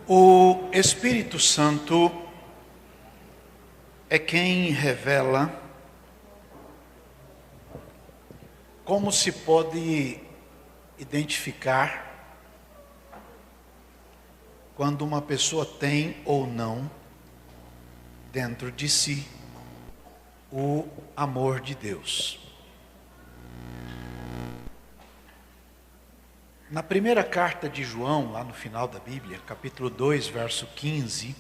O Espírito Santo é quem revela como se pode identificar quando uma pessoa tem ou não dentro de si o amor de Deus. Na primeira carta de João, lá no final da Bíblia, capítulo 2, verso 15,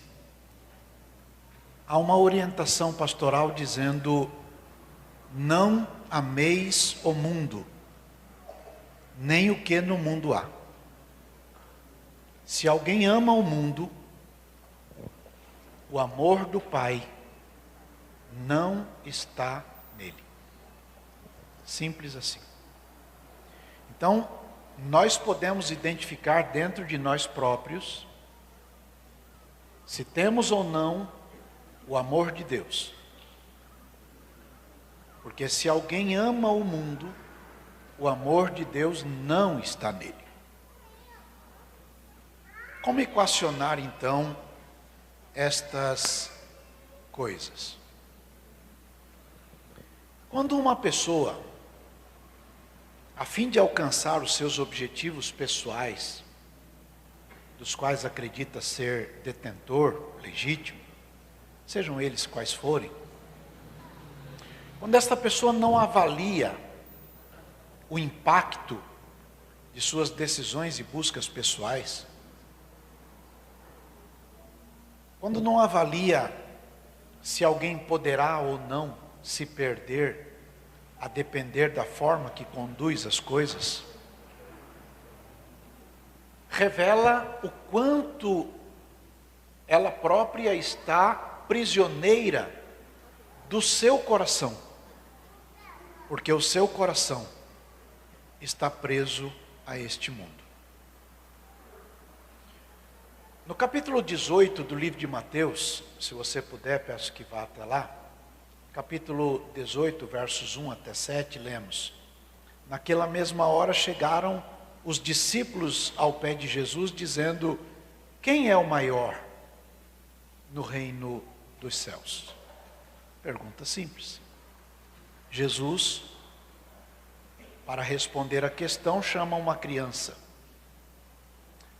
há uma orientação pastoral dizendo: não ameis o mundo, nem o que no mundo há. Se alguém ama o mundo, o amor do Pai não está nele. Simples assim. Então, nós podemos identificar dentro de nós próprios se temos ou não o amor de Deus. Porque se alguém ama o mundo, o amor de Deus não está nele. Como equacionar então estas coisas? Quando uma pessoa, a fim de alcançar os seus objetivos pessoais, dos quais acredita ser detentor legítimo, sejam eles quais forem, quando esta pessoa não avalia o impacto de suas decisões e buscas pessoais, quando não avalia se alguém poderá ou não se perder a depender da forma que conduz as coisas, revela o quanto ela própria está prisioneira do seu coração, porque o seu coração está preso a este mundo. No capítulo 18 do livro de Mateus, se você puder, peço que vá até lá, capítulo 18, versos 1 até 7, lemos: naquela mesma hora chegaram os discípulos ao pé de Jesus, dizendo: quem é o maior no reino dos céus? Pergunta simples. Jesus, para responder a questão, chama uma criança,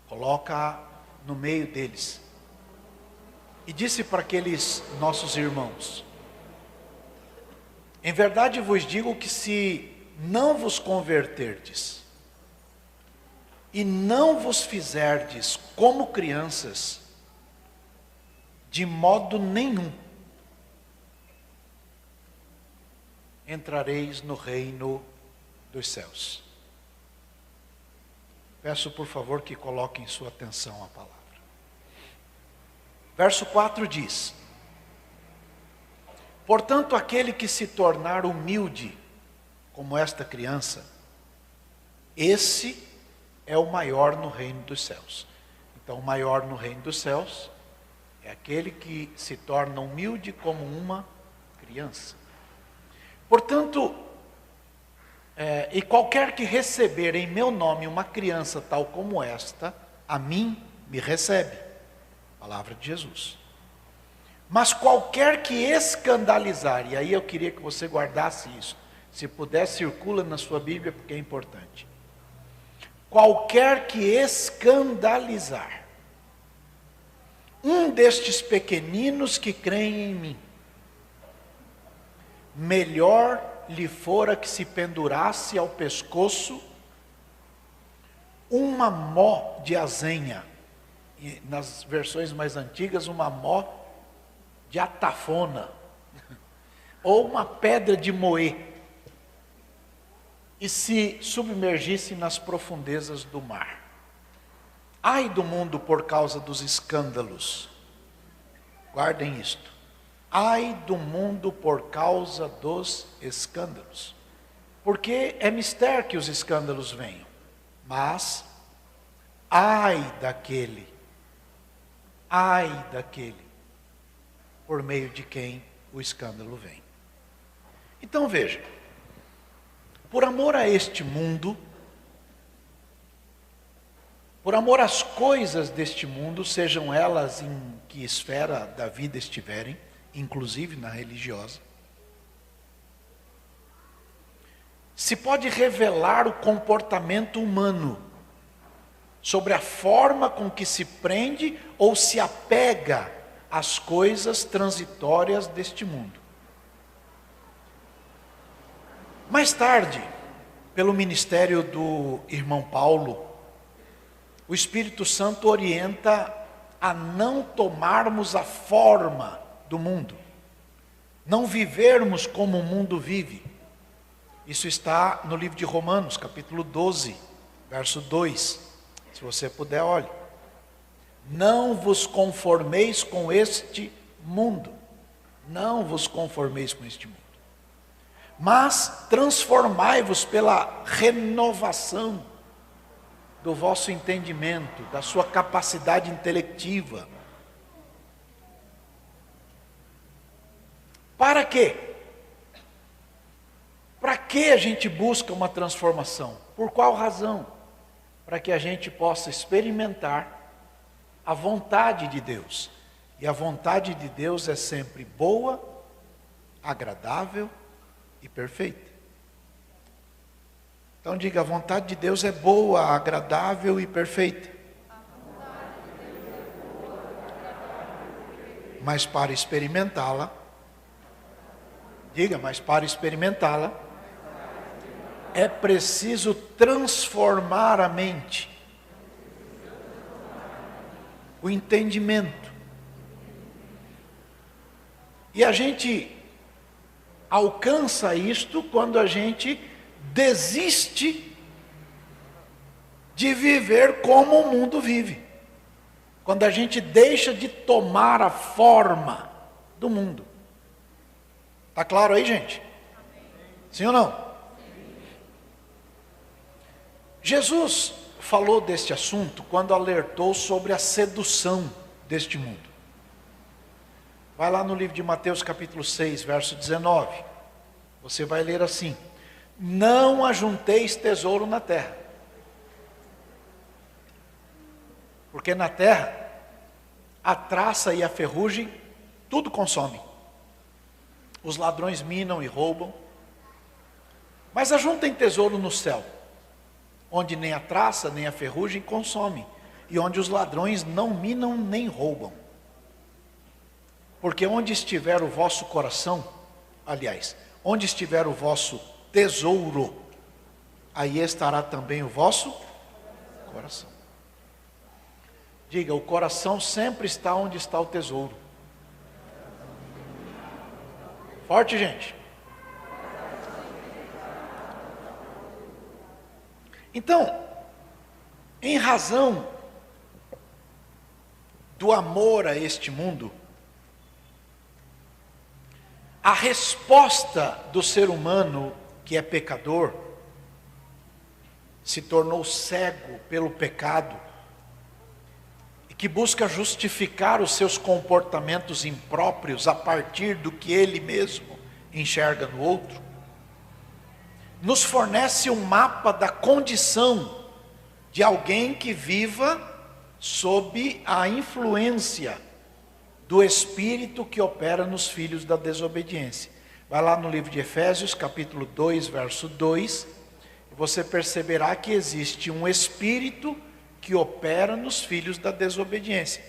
coloca no meio deles e disse para aqueles nossos irmãos: em verdade vos digo que se não vos converterdes e não vos fizerdes como crianças, de modo nenhum entrareis no reino dos céus. Peço por favor que coloquem sua atenção à palavra. Verso 4 diz: portanto, aquele que se tornar humilde, como esta criança, esse é o maior no reino dos céus. Então, o maior no reino dos céus é aquele que se torna humilde como uma criança. Portanto, e qualquer que receber em meu nome uma criança tal como esta, a mim me recebe. Palavra de Jesus. Mas qualquer que escandalizar, e aí eu queria que você guardasse isso, se puder circula na sua Bíblia porque é importante. Qualquer que escandalizar um destes pequeninos que creem em mim, melhor lhe fora que se pendurasse ao pescoço uma mó de azenha, e nas versões mais antigas uma mó de atafona, ou uma pedra de moer, e se submergisse nas profundezas do mar. Ai do mundo por causa dos escândalos. Guardem isto. Ai do mundo por causa dos escândalos. Porque é mistério que os escândalos venham. Mas, ai daquele por meio de quem o escândalo vem. Então veja, por amor a este mundo, por amor às coisas deste mundo, sejam elas em que esfera da vida estiverem, inclusive na religiosa, se pode revelar o comportamento humano sobre a forma com que se prende ou se apega às coisas transitórias deste mundo. Mais tarde, pelo ministério do irmão Paulo, o Espírito Santo orienta a não tomarmos a forma do mundo, não vivermos como o mundo vive. Isso está no livro de Romanos, capítulo 12, verso 2. Se você puder, olhe. Não vos conformeis com este mundo. Não vos conformeis com este mundo. Mas transformai-vos pela renovação do vosso entendimento, da sua capacidade intelectiva. Para quê? Para que a gente busca uma transformação? Por qual razão? Para que a gente possa experimentar a vontade de Deus. E a vontade de Deus é sempre boa, agradável e perfeita. Então diga, a vontade de Deus é boa, agradável e perfeita. Mas para experimentá-la, diga, mas para experimentá-la, é preciso transformar a mente, o entendimento. E a gente alcança isto quando a gente desiste de viver como o mundo vive. Quando a gente deixa de tomar a forma do mundo. Está claro aí, gente? Sim ou não? Jesus falou deste assunto quando alertou sobre a sedução deste mundo. Vai lá no livro de Mateus capítulo 6, verso 19. Você vai ler assim: não ajunteis tesouro na terra, porque na terra a traça e a ferrugem tudo consomem. Os ladrões minam e roubam. Mas ajuntem tesouro no céu, onde nem a traça nem a ferrugem consomem, e onde os ladrões não minam nem roubam. Porque onde estiver o vosso coração, aliás, onde estiver o vosso tesouro, aí estará também o vosso coração. Diga, o coração sempre está onde está o tesouro. Forte, gente. Então, em razão do amor a este mundo, a resposta do ser humano que é pecador, se tornou cego pelo pecado, e que busca justificar os seus comportamentos impróprios a partir do que ele mesmo enxerga no outro, nos fornece um mapa da condição de alguém que viva sob a influência do Espírito que opera nos filhos da desobediência. Vai lá no livro de Efésios, capítulo 2, verso 2, e você perceberá que existe um Espírito que opera nos filhos da desobediência,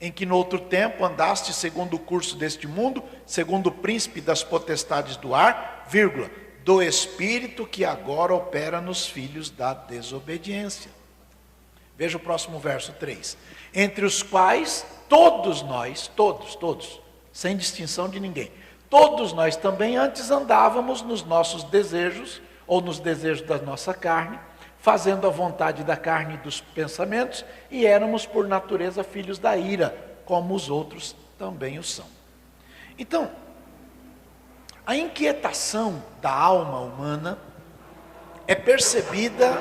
em que no outro tempo andaste segundo o curso deste mundo, segundo o príncipe das potestades do ar, vírgula, do Espírito que agora opera nos filhos da desobediência. Veja o próximo verso 3. Entre os quais todos nós, todos, sem distinção de ninguém, todos nós também antes andávamos nos nossos desejos, ou nos desejos da nossa carne, fazendo a vontade da carne e dos pensamentos, e éramos por natureza filhos da ira, como os outros também o são. Então, a inquietação da alma humana é percebida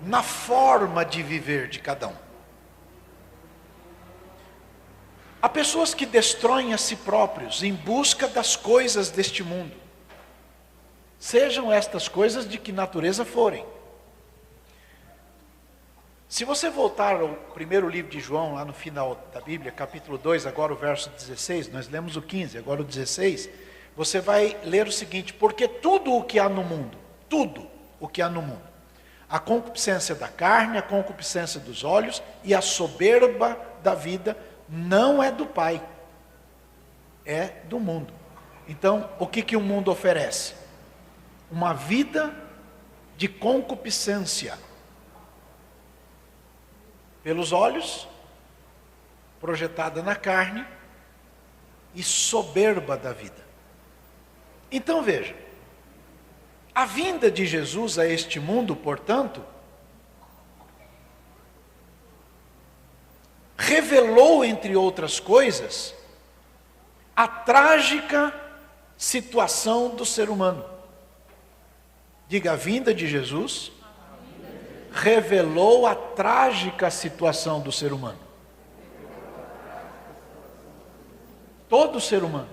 na forma de viver de cada um. Há pessoas que destroem a si próprios em busca das coisas deste mundo, sejam estas coisas de que natureza forem. Se você voltar ao primeiro livro de João, lá no final da Bíblia, capítulo 2, agora o verso 16, nós lemos o 15, agora o 16, você vai ler o seguinte: porque tudo o que há no mundo, tudo o que há no mundo, a concupiscência da carne, a concupiscência dos olhos e a soberba da vida, não é do Pai, é do mundo. Então, o que o mundo oferece? Uma vida de concupiscência. Pelos olhos, projetada na carne, e soberba da vida. Então veja, a vinda de Jesus a este mundo, portanto, revelou, entre outras coisas, a trágica situação do ser humano. Diga, a vinda de Jesus revelou a trágica situação do ser humano. Todo ser humano.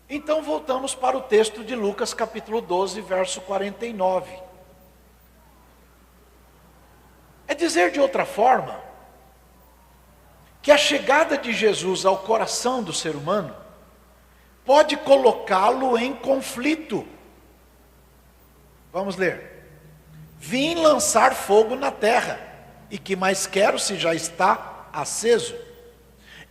Então voltamos para o texto de Lucas capítulo 12, verso 49. É dizer de outra forma, que a chegada de Jesus ao coração do ser humano pode colocá-lo em conflito. Vamos ler. Vim lançar fogo na terra, e que mais quero se já está aceso?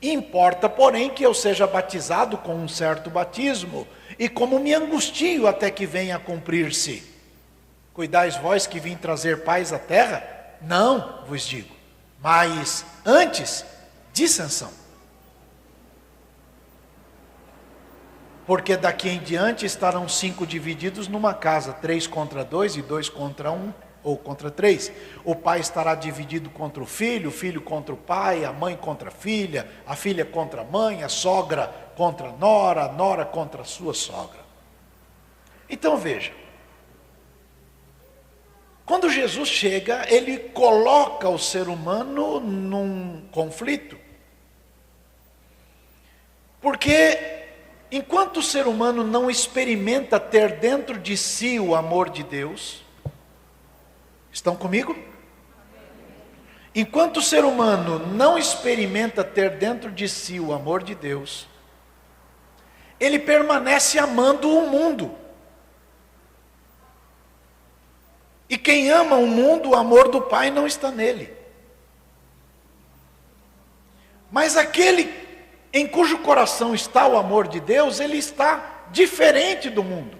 Importa, porém, que eu seja batizado com um certo batismo, e como me angustio até que venha a cumprir-se. Cuidais vós que vim trazer paz à terra? Não, vos digo, mas antes, dissensão. Porque daqui em diante estarão 5 divididos numa casa, 3 contra 2 e 2 contra 1, ou contra 3. O pai estará dividido contra o filho contra o pai, a mãe contra a filha contra a mãe, a sogra contra a nora contra a sua sogra. Então veja, quando Jesus chega, ele coloca o ser humano num conflito. Porque enquanto o ser humano não experimenta ter dentro de si o amor de Deus, estão comigo? Enquanto o ser humano não experimenta ter dentro de si o amor de Deus, ele permanece amando o mundo. E quem ama o mundo, o amor do Pai não está nele. Mas aquele em cujo coração está o amor de Deus, ele está diferente do mundo.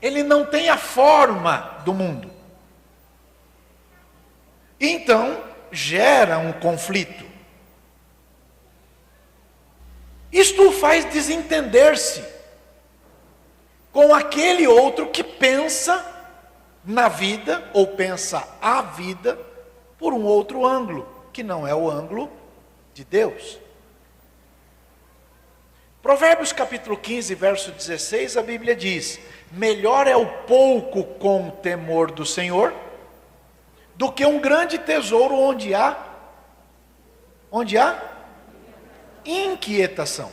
Ele não tem a forma do mundo. Então, gera um conflito. Isto o faz desentender-se com aquele outro que pensa na vida, ou pensa a vida, por um outro ângulo, que não é o ângulo de Deus. Provérbios capítulo 15, verso 16, a Bíblia diz: melhor é o pouco com o temor do Senhor, do que um grande tesouro onde há inquietação.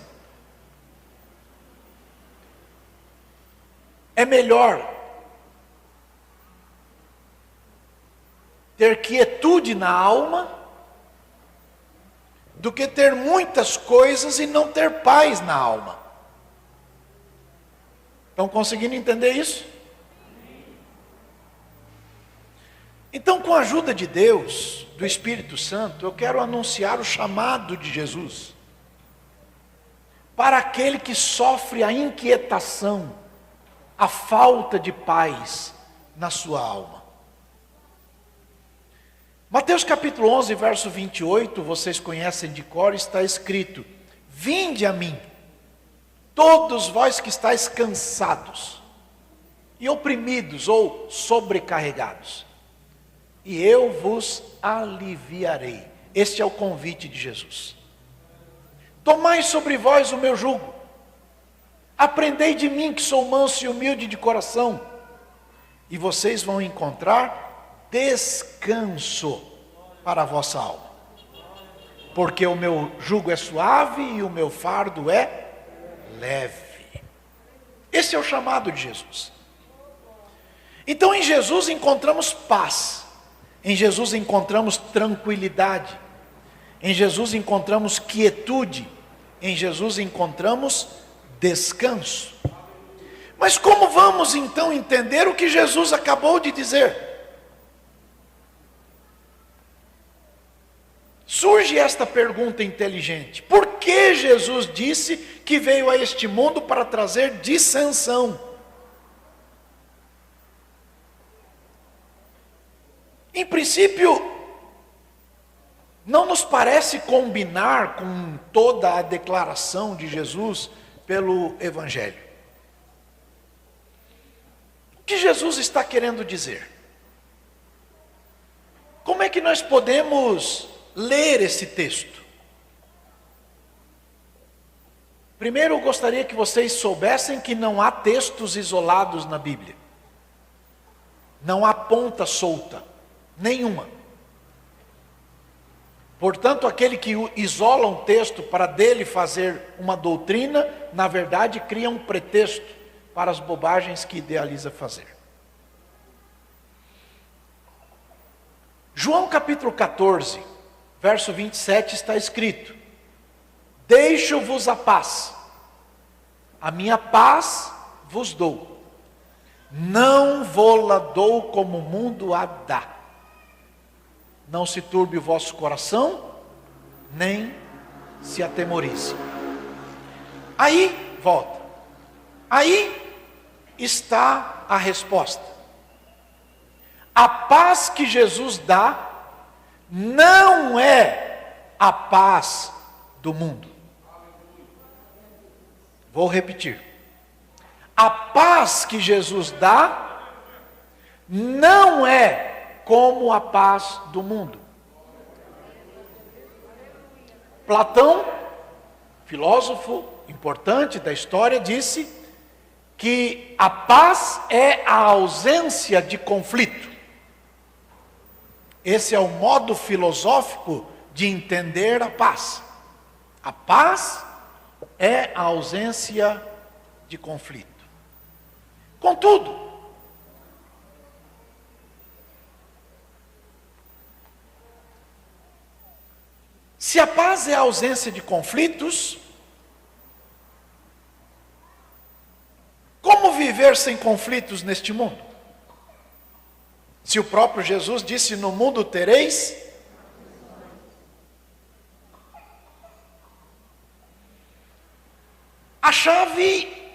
É melhor ter quietude na alma do que ter muitas coisas e não ter paz na alma. Estão conseguindo entender isso? Então, com a ajuda de Deus, do Espírito Santo, eu quero anunciar o chamado de Jesus para aquele que sofre a inquietação, a falta de paz na sua alma. Mateus capítulo 11, verso 28, vocês conhecem de cor, está escrito: vinde a mim, todos vós que estáis cansados e oprimidos ou sobrecarregados, e eu vos aliviarei. Este é o convite de Jesus. Tomai sobre vós o meu jugo, aprendei de mim que sou manso e humilde de coração, e vocês vão encontrar descanso para a vossa alma, porque o meu jugo é suave e o meu fardo é leve. Esse é o chamado de Jesus. Então em Jesus encontramos paz, em Jesus encontramos tranquilidade, em Jesus encontramos quietude, em Jesus encontramos descanso. Mas como vamos então entender o que Jesus acabou de dizer? Surge esta pergunta inteligente: por que Jesus disse que veio a este mundo para trazer dissensão? Em princípio, não nos parece combinar com toda a declaração de Jesus pelo Evangelho. O que Jesus está querendo dizer? Como é que nós podemos ler esse texto? Primeiro, eu gostaria que vocês soubessem que não há textos isolados na Bíblia. Não há ponta solta, nenhuma. Portanto, aquele que isola um texto para dele fazer uma doutrina, na verdade cria um pretexto para as bobagens que idealiza fazer. João capítulo 14, verso 27 está escrito: deixo-vos a paz, a minha paz vos dou, não vô-la dou como o mundo a dá. Não se turbe o vosso coração, nem se atemorize. Aí, volta. Aí está a resposta. A paz que Jesus dá não é a paz do mundo. Vou repetir. A paz que Jesus dá não é como a paz do mundo. Platão, filósofo importante da história, disse que a paz é a ausência de conflito. Esse é o modo filosófico de entender a paz. A paz é a ausência de conflito. Contudo, se a paz é a ausência de conflitos, como viver sem conflitos neste mundo? Se o próprio Jesus disse: no mundo tereis. A chave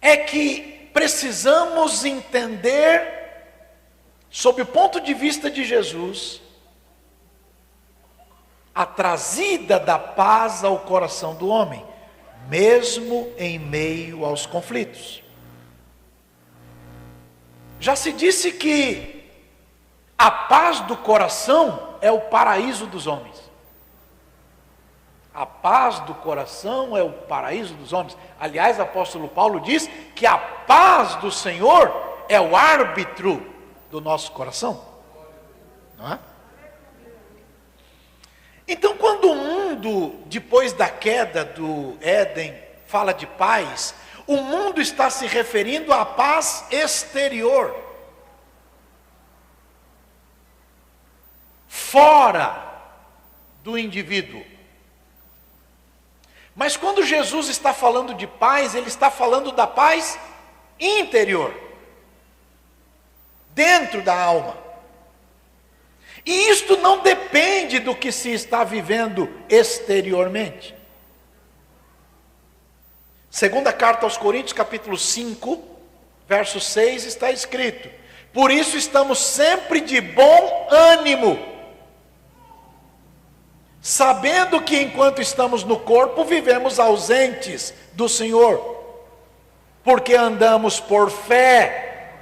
é que precisamos entender, sob o ponto de vista de Jesus, a trazida da paz ao coração do homem, mesmo em meio aos conflitos. Já se disse que a paz do coração é o paraíso dos homens. A paz do coração é o paraíso dos homens. Aliás, o apóstolo Paulo diz que a paz do Senhor é o árbitro do nosso coração. Não é? Então, quando o mundo, depois da queda do Éden, fala de paz, o mundo está se referindo à paz exterior, fora do indivíduo. Mas quando Jesus está falando de paz, ele está falando da paz interior, dentro da alma. E isto não depende do que se está vivendo exteriormente. Segunda carta aos Coríntios, capítulo 5, verso 6, está escrito: por isso estamos sempre de bom ânimo, sabendo que enquanto estamos no corpo, vivemos ausentes do Senhor, porque andamos por fé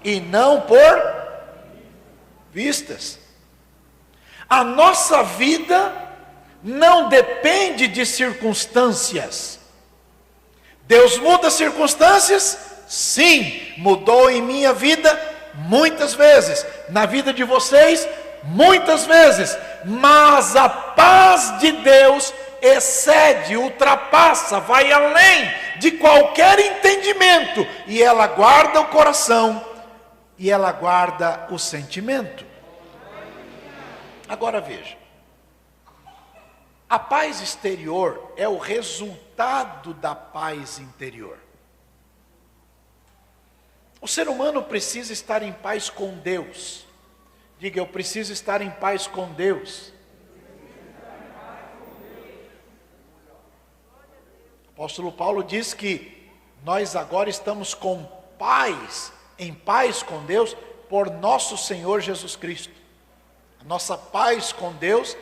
e não por vistas. A nossa vida não depende de circunstâncias. Deus muda circunstâncias? Sim, mudou em minha vida muitas vezes, na vida de vocês muitas vezes, mas a paz de Deus excede, ultrapassa, vai além de qualquer entendimento, e ela guarda o coração, e ela guarda o sentimento. Agora veja, a paz exterior é o resultado da paz interior. O ser humano precisa estar em paz com Deus. Diga, eu preciso estar em paz com Deus. O apóstolo Paulo diz que nós agora estamos com paz, em paz com Deus, por nosso Senhor Jesus Cristo. A nossa paz com Deus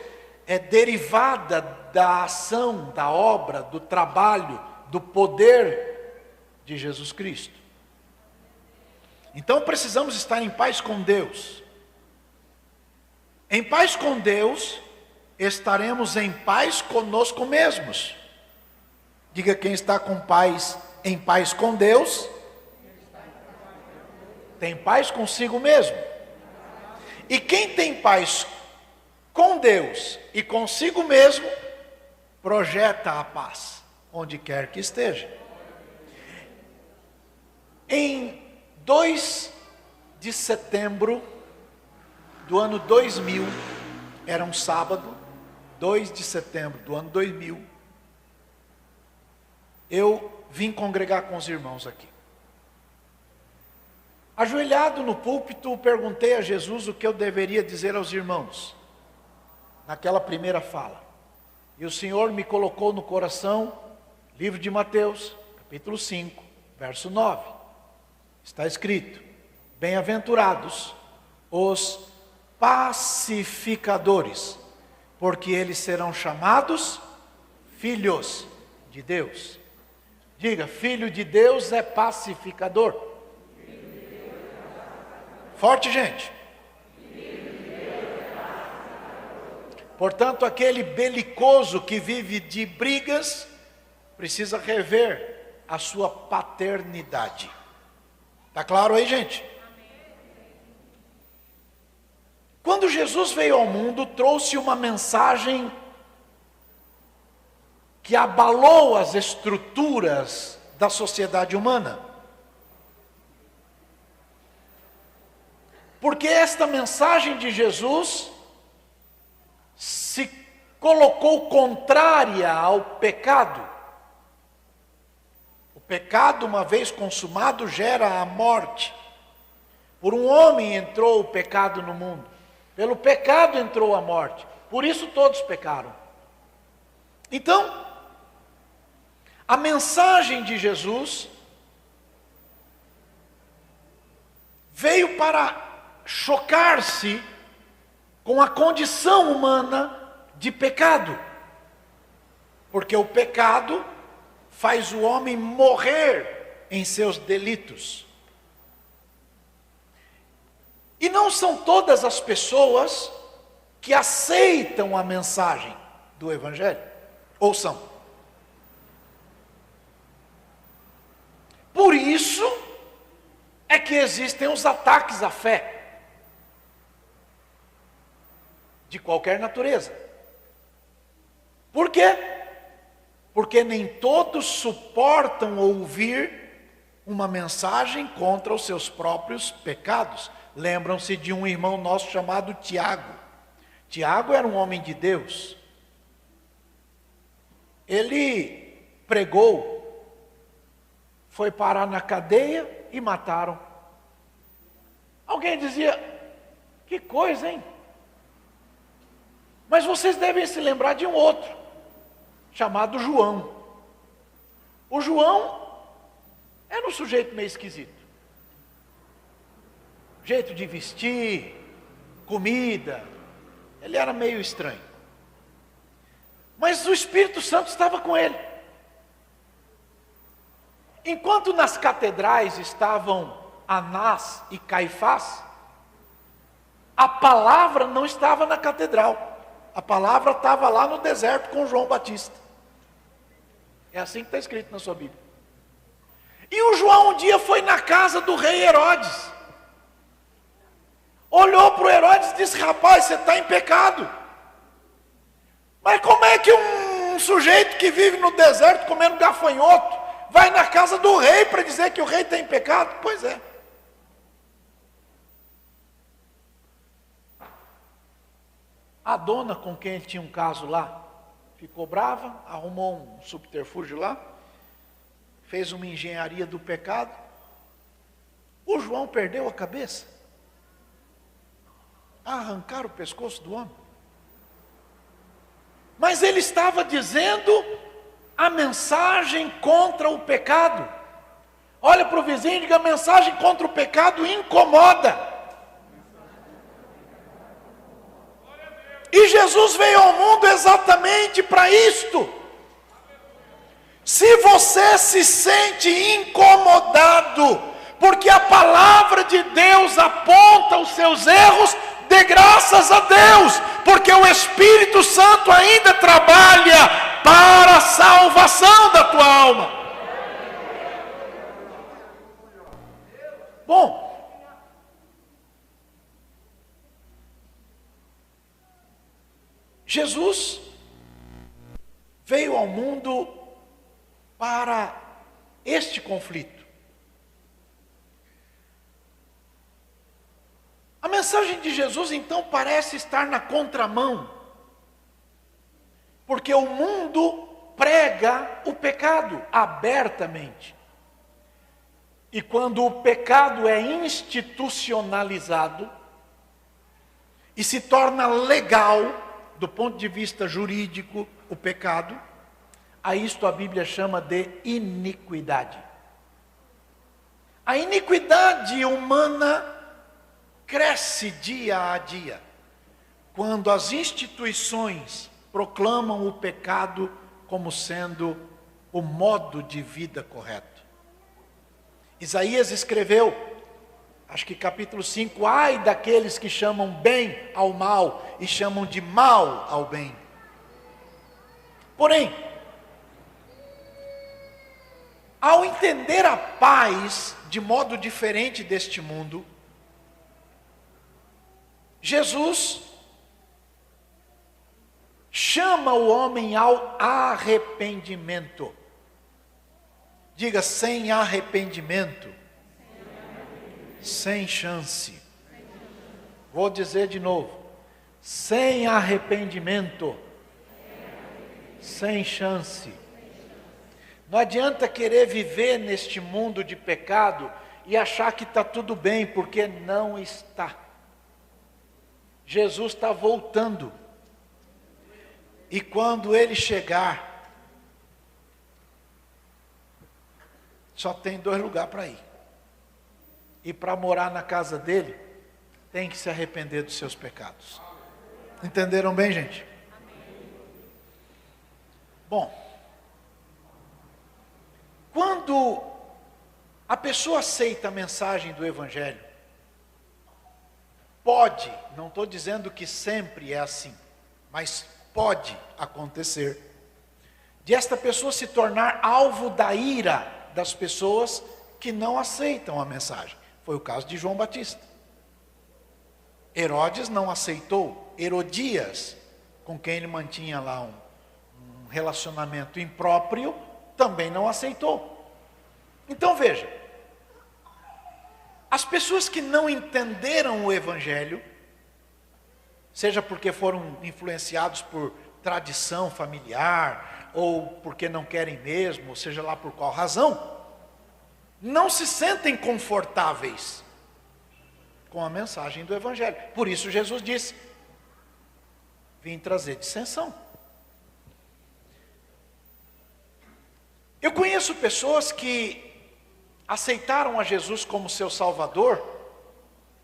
é derivada da ação, da obra, do trabalho, do poder de Jesus Cristo. Então precisamos estar em paz com Deus. Em paz com Deus, estaremos em paz conosco mesmos. Diga, quem está com paz, em paz com Deus, tem paz consigo mesmo. E quem tem paz com Deus e consigo mesmo, projeta a paz, onde quer que esteja. Em 2 de setembro do ano 2000, era um sábado, 2 de setembro do ano 2000, eu vim congregar com os irmãos aqui. Ajoelhado no púlpito, perguntei a Jesus o que eu deveria dizer aos irmãos, naquela primeira fala. E o Senhor me colocou no coração, livro de Mateus, capítulo 5, verso 9. Está escrito: bem-aventurados os pacificadores, porque eles serão chamados filhos de Deus. Diga, filho de Deus é pacificador. Forte, gente. Portanto, aquele belicoso que vive de brigas, precisa rever a sua paternidade. Está claro aí, gente? Quando Jesus veio ao mundo, trouxe uma mensagem que abalou as estruturas da sociedade humana. Porque esta mensagem de Jesus se colocou contrária ao pecado. O pecado, uma vez consumado, gera a morte. Por um homem entrou o pecado no mundo. Pelo pecado entrou a morte. Por isso todos pecaram. Então, a mensagem de Jesus veio para chocar-se com a condição humana de pecado. Porque o pecado faz o homem morrer em seus delitos. E não são todas as pessoas que aceitam a mensagem do Evangelho, ou são? Por isso é que existem os ataques à fé, de qualquer natureza. Por quê? Porque nem todos suportam ouvir uma mensagem contra os seus próprios pecados. Lembram-se de um irmão nosso chamado Tiago. Tiago era um homem de Deus. Ele pregou, foi parar na cadeia e mataram. Alguém dizia, que coisa, hein? Mas vocês devem se lembrar de um outro, chamado João. O João era um sujeito meio esquisito. Jeito de vestir, comida, ele era meio estranho. Mas o Espírito Santo estava com ele. Enquanto nas catedrais estavam Anás e Caifás, a palavra não estava na catedral. A palavra estava lá no deserto com João Batista. É assim que está escrito na sua Bíblia. E o João um dia foi na casa do rei Herodes. Olhou para o Herodes e disse, rapaz, você está em pecado. Mas como é que um Um sujeito que vive no deserto comendo gafanhoto, vai na casa do rei para dizer que o rei tem pecado? Pois é. A dona com quem ele tinha um caso lá, ficou brava, arrumou um subterfúgio lá, fez uma engenharia do pecado. O João perdeu a cabeça. Arrancaram o pescoço do homem. Mas ele estava dizendo a mensagem contra o pecado. Olha para o vizinho e diga: a mensagem contra o pecado incomoda. E Jesus veio ao mundo exatamente para isto. Se você se sente incomodado, porque a palavra de Deus aponta os seus erros, dê graças a Deus, porque o Espírito Santo ainda trabalha para a salvação da tua alma. Bom, Jesus veio ao mundo para este conflito. A mensagem de Jesus então parece estar na contramão, porque o mundo prega o pecado abertamente. E quando o pecado é institucionalizado e se torna legal do ponto de vista jurídico, o pecado, a isto a Bíblia chama de iniquidade. A iniquidade humana cresce dia a dia, quando as instituições proclamam o pecado como sendo o modo de vida correto. Isaías escreveu, acho que capítulo 5, ai daqueles que chamam bem ao mal e chamam de mal ao bem. Porém, ao entender a paz de modo diferente deste mundo, Jesus chama o homem ao arrependimento. Diga: sem arrependimento, sem chance. Vou dizer de novo: sem arrependimento, sem chance. Não adianta querer viver neste mundo de pecado e achar que está tudo bem, porque não está. Jesus está voltando. E quando ele chegar, só tem 2 lugares para ir. E para morar na casa dele, tem que se arrepender dos seus pecados. Entenderam bem, gente? Bom, quando a pessoa aceita a mensagem do Evangelho, pode, não estou dizendo que sempre é assim, mas pode acontecer, de esta pessoa se tornar alvo da ira das pessoas que não aceitam a mensagem. Foi o caso de João Batista. Herodes não aceitou. Herodias, com quem ele mantinha lá um relacionamento impróprio, também não aceitou. Então veja, as pessoas que não entenderam o Evangelho, seja porque foram influenciados por tradição familiar, ou porque não querem mesmo, ou seja lá por qual razão, não se sentem confortáveis com a mensagem do Evangelho. Por isso Jesus disse: vim trazer dissensão. Eu conheço pessoas que aceitaram a Jesus como seu Salvador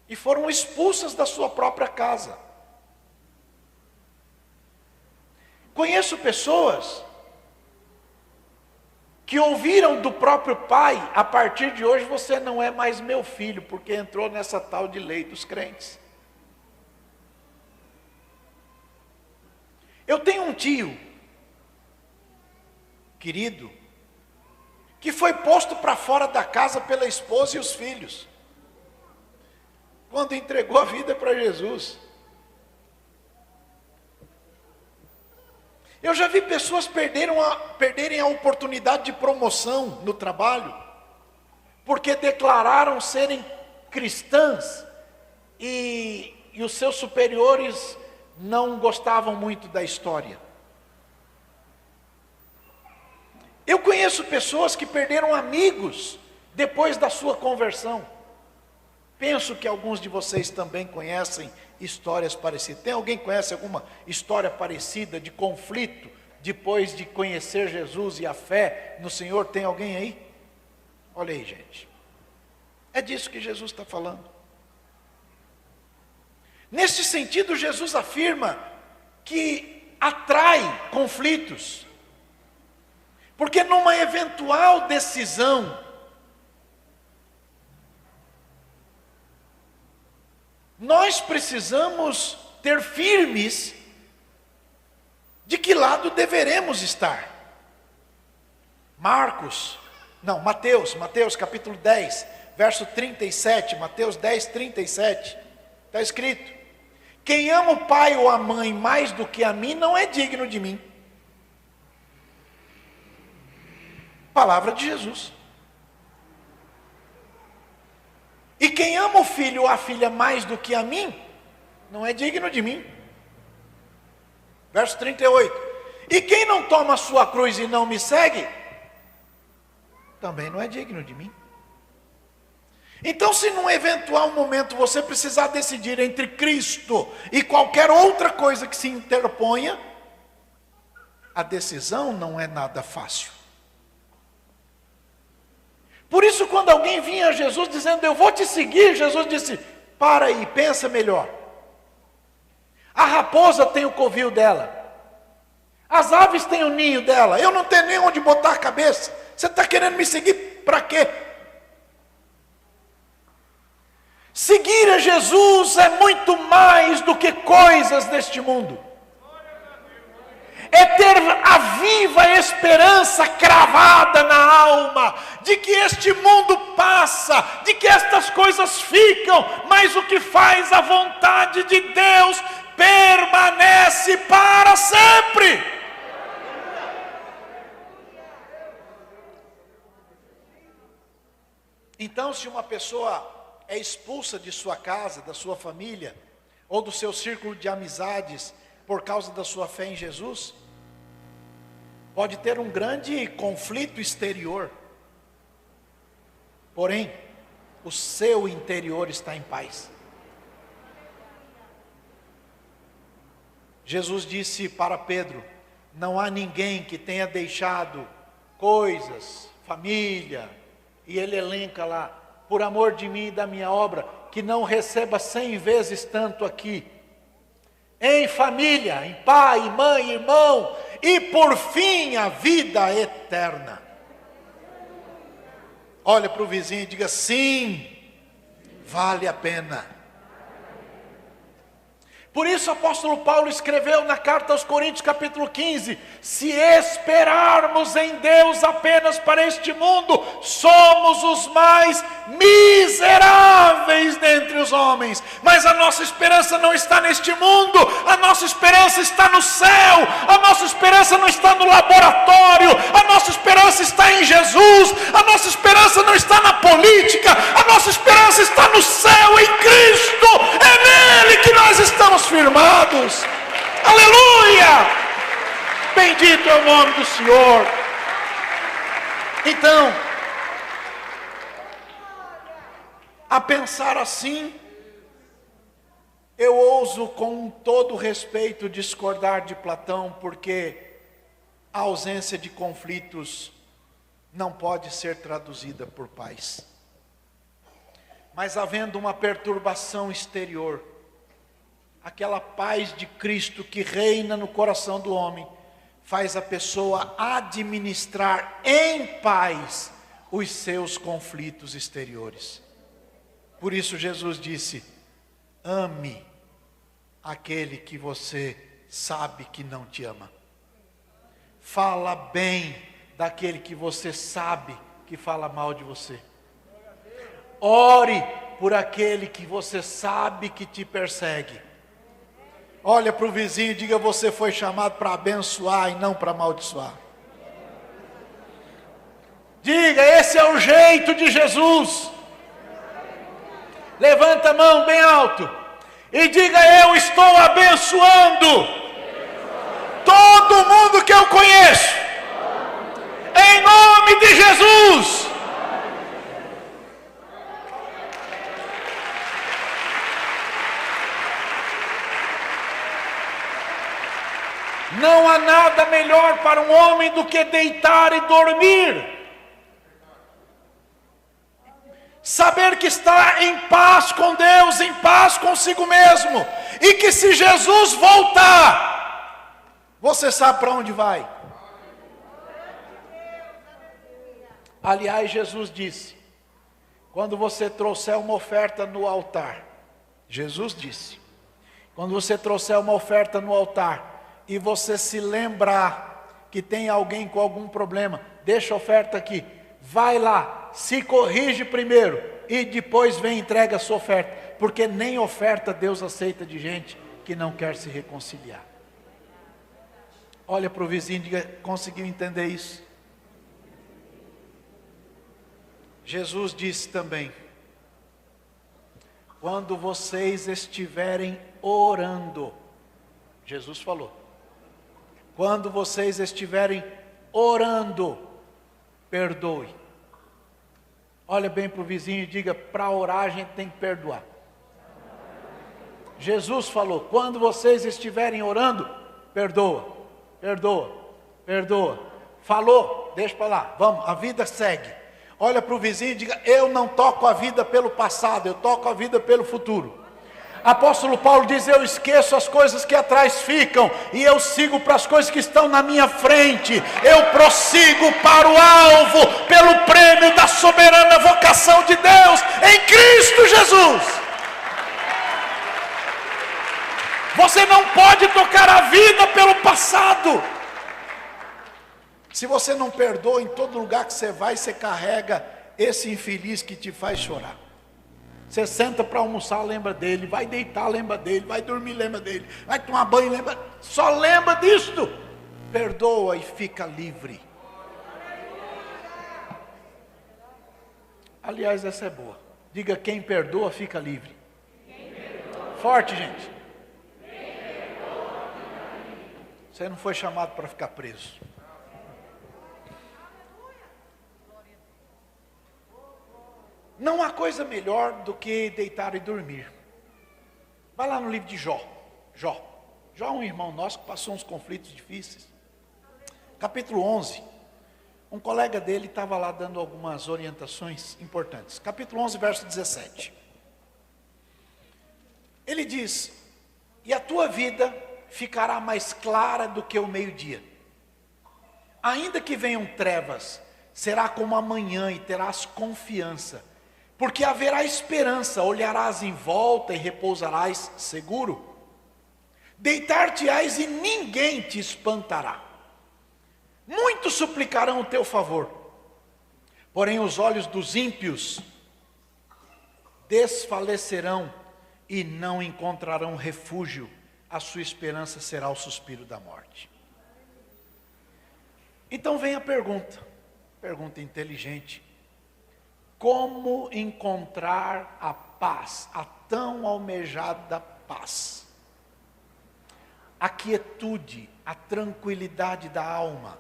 e foram expulsas da sua própria casa. Conheço pessoas que ouviram do próprio pai: a partir de hoje você não é mais meu filho, porque entrou nessa tal de lei dos crentes. Eu tenho um tio querido que foi posto para fora da casa pela esposa e os filhos, quando entregou a vida para Jesus. Eu já vi pessoas perderem a oportunidade de promoção no trabalho, porque declararam serem cristãs e os seus superiores não gostavam muito da história. Eu conheço pessoas que perderam amigos depois da sua conversão. Penso que alguns de vocês também conhecem histórias parecidas. Tem alguém que conhece alguma história parecida de conflito depois de conhecer Jesus e a fé no Senhor? Tem alguém aí? Olha aí, gente. É disso que Jesus está falando. Neste sentido, Jesus afirma que atrai conflitos. Porque numa eventual decisão, nós precisamos ter firmes de que lado deveremos estar. Mateus capítulo 10, verso 37, Mateus 10, 37, está escrito: quem ama o pai ou a mãe mais do que a mim, não é digno de mim. Palavra de Jesus. E quem ama o filho ou a filha mais do que a mim, não é digno de mim. Verso 38. E quem não toma a sua cruz e não me segue, também não é digno de mim. Então, se num eventual momento você precisar decidir entre Cristo e qualquer outra coisa que se interponha, a decisão não é nada fácil. Por isso, quando alguém vinha a Jesus dizendo, eu vou te seguir, Jesus disse, para aí, pensa melhor. A raposa tem o covil dela, as aves têm o ninho dela, eu não tenho nem onde botar a cabeça. Você está querendo me seguir para quê? Seguir a Jesus é muito mais do que coisas deste mundo. É ter a viva esperança cravada na alma, de que este mundo passa, de que estas coisas ficam, mas o que faz a vontade de Deus permanece para sempre. Então, se uma pessoa é expulsa de sua casa, da sua família, ou do seu círculo de amizades, por causa da sua fé em Jesus, pode ter um grande conflito exterior, porém, o seu interior está em paz. Jesus disse para Pedro, não há ninguém que tenha deixado coisas, família, e ele elenca lá, por amor de mim e da minha obra, que não receba 100 vezes tanto aqui, em família, em pai, mãe, irmão, e por fim a vida eterna. Olha para o vizinho e diga, sim, vale a pena. Por isso o apóstolo Paulo escreveu na carta aos Coríntios capítulo 15, se esperarmos em Deus apenas para este mundo, somos os mais miseráveis dentre os homens. Mas a nossa esperança não está neste mundo, a nossa esperança está no céu, a nossa esperança não está no laboratório, a nossa esperança está em Jesus, a nossa esperança não está na política, a nossa esperança está no céu, em Cristo, é nele que nós estamos firmados. Aleluia! Bendito é o nome do Senhor. Então, a pensar assim, eu ouso com todo respeito discordar de Platão, porque a ausência de conflitos não pode ser traduzida por paz. Mas havendo uma perturbação exterior, aquela paz de Cristo que reina no coração do homem, faz a pessoa administrar em paz os seus conflitos exteriores. Por isso Jesus disse, ame aquele que você sabe que não te ama. Fala bem daquele que você sabe que fala mal de você. Ore por aquele que você sabe que te persegue. Olha para o vizinho e diga: você foi chamado para abençoar e não para amaldiçoar. Diga: esse é o jeito de Jesus. Levanta a mão bem alto e diga: eu estou abençoando todo mundo que eu conheço, em nome de Jesus. Não há nada melhor para um homem do que deitar e dormir. Saber que está em paz com Deus, em paz consigo mesmo. E que se Jesus voltar, você sabe para onde vai. Aliás, Jesus disse: quando você trouxer uma oferta no altar, Jesus disse, quando você trouxer uma oferta no altar, e você se lembrar que tem alguém com algum problema, deixa a oferta aqui, vai lá, se corrige primeiro, e depois vem e entrega a sua oferta, porque nem oferta Deus aceita de gente que não quer se reconciliar. Olha para o vizinho e diga: conseguiu entender isso? Jesus disse também: quando vocês estiverem orando, Jesus falou, quando vocês estiverem orando, perdoe. Olha bem para o vizinho e diga: para orar a gente tem que perdoar. Jesus falou: quando vocês estiverem orando, perdoa, perdoa, perdoa. Falou, deixa para lá, vamos, a vida segue. Olha para o vizinho e diga: eu não toco a vida pelo passado, eu toco a vida pelo futuro. Apóstolo Paulo diz: eu esqueço as coisas que atrás ficam, e eu sigo para as coisas que estão na minha frente. Eu prossigo para o alvo, pelo prêmio da soberana vocação de Deus, em Cristo Jesus. Você não pode tocar a vida pelo passado. Se você não perdoa, em todo lugar que você vai, você carrega esse infeliz que te faz chorar. Você senta para almoçar, lembra dele, vai deitar, lembra dele, vai dormir, lembra dele, vai tomar banho, lembra, só lembra disto. Perdoa e fica livre. Aliás, essa é boa. Diga: quem perdoa fica livre. Forte, gente. Você não foi chamado para ficar preso. Não há coisa melhor do que deitar e dormir. Vai lá no livro de Jó. Jó é um irmão nosso que passou uns conflitos difíceis. Capítulo 11. Um colega dele estava lá dando algumas orientações importantes. Capítulo 11, verso 17. Ele diz: e a tua vida ficará mais clara do que o meio-dia. Ainda que venham trevas, será como amanhã e terás confiança. Porque haverá esperança, olharás em volta e repousarás seguro. Deitar-te-ás e ninguém te espantará. Muitos suplicarão o teu favor, porém os olhos dos ímpios desfalecerão e não encontrarão refúgio. A sua esperança será o suspiro da morte. Então vem a pergunta inteligente: como encontrar a paz, a tão almejada paz, a quietude, a tranquilidade da alma?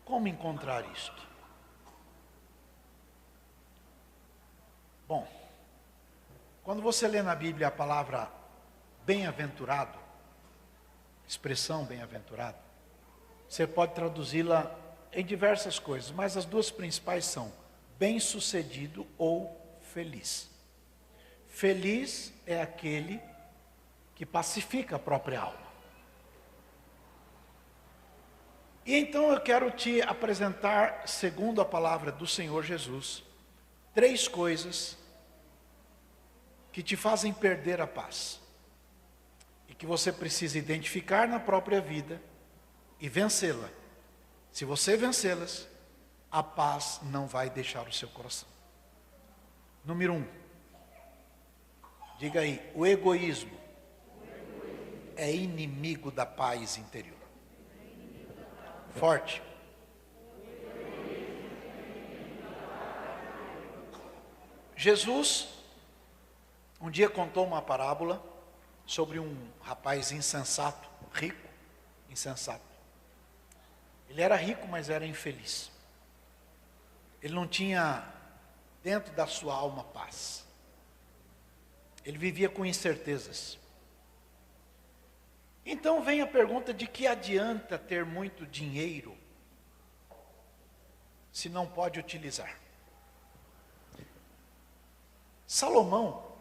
Como encontrar isto? Bom, quando você lê na Bíblia a palavra bem-aventurado, expressão bem-aventurado, você pode traduzi-la em diversas coisas, mas as duas principais são bem-sucedido ou feliz. Feliz é aquele que pacifica a própria alma. E então eu quero te apresentar, segundo a palavra do Senhor Jesus, 3 coisas que te fazem perder a paz, e que você precisa identificar na própria vida e vencê-la. Se você vencê-las, a paz não vai deixar o seu coração. Número 1. Diga aí, o egoísmo é inimigo da paz interior. Forte. Jesus um dia contou uma parábola sobre um rapaz insensato, rico, insensato. Ele era rico, mas era infeliz. Ele não tinha dentro da sua alma paz. Ele vivia com incertezas. Então vem a pergunta de que adianta ter muito dinheiro se não pode utilizar. Salomão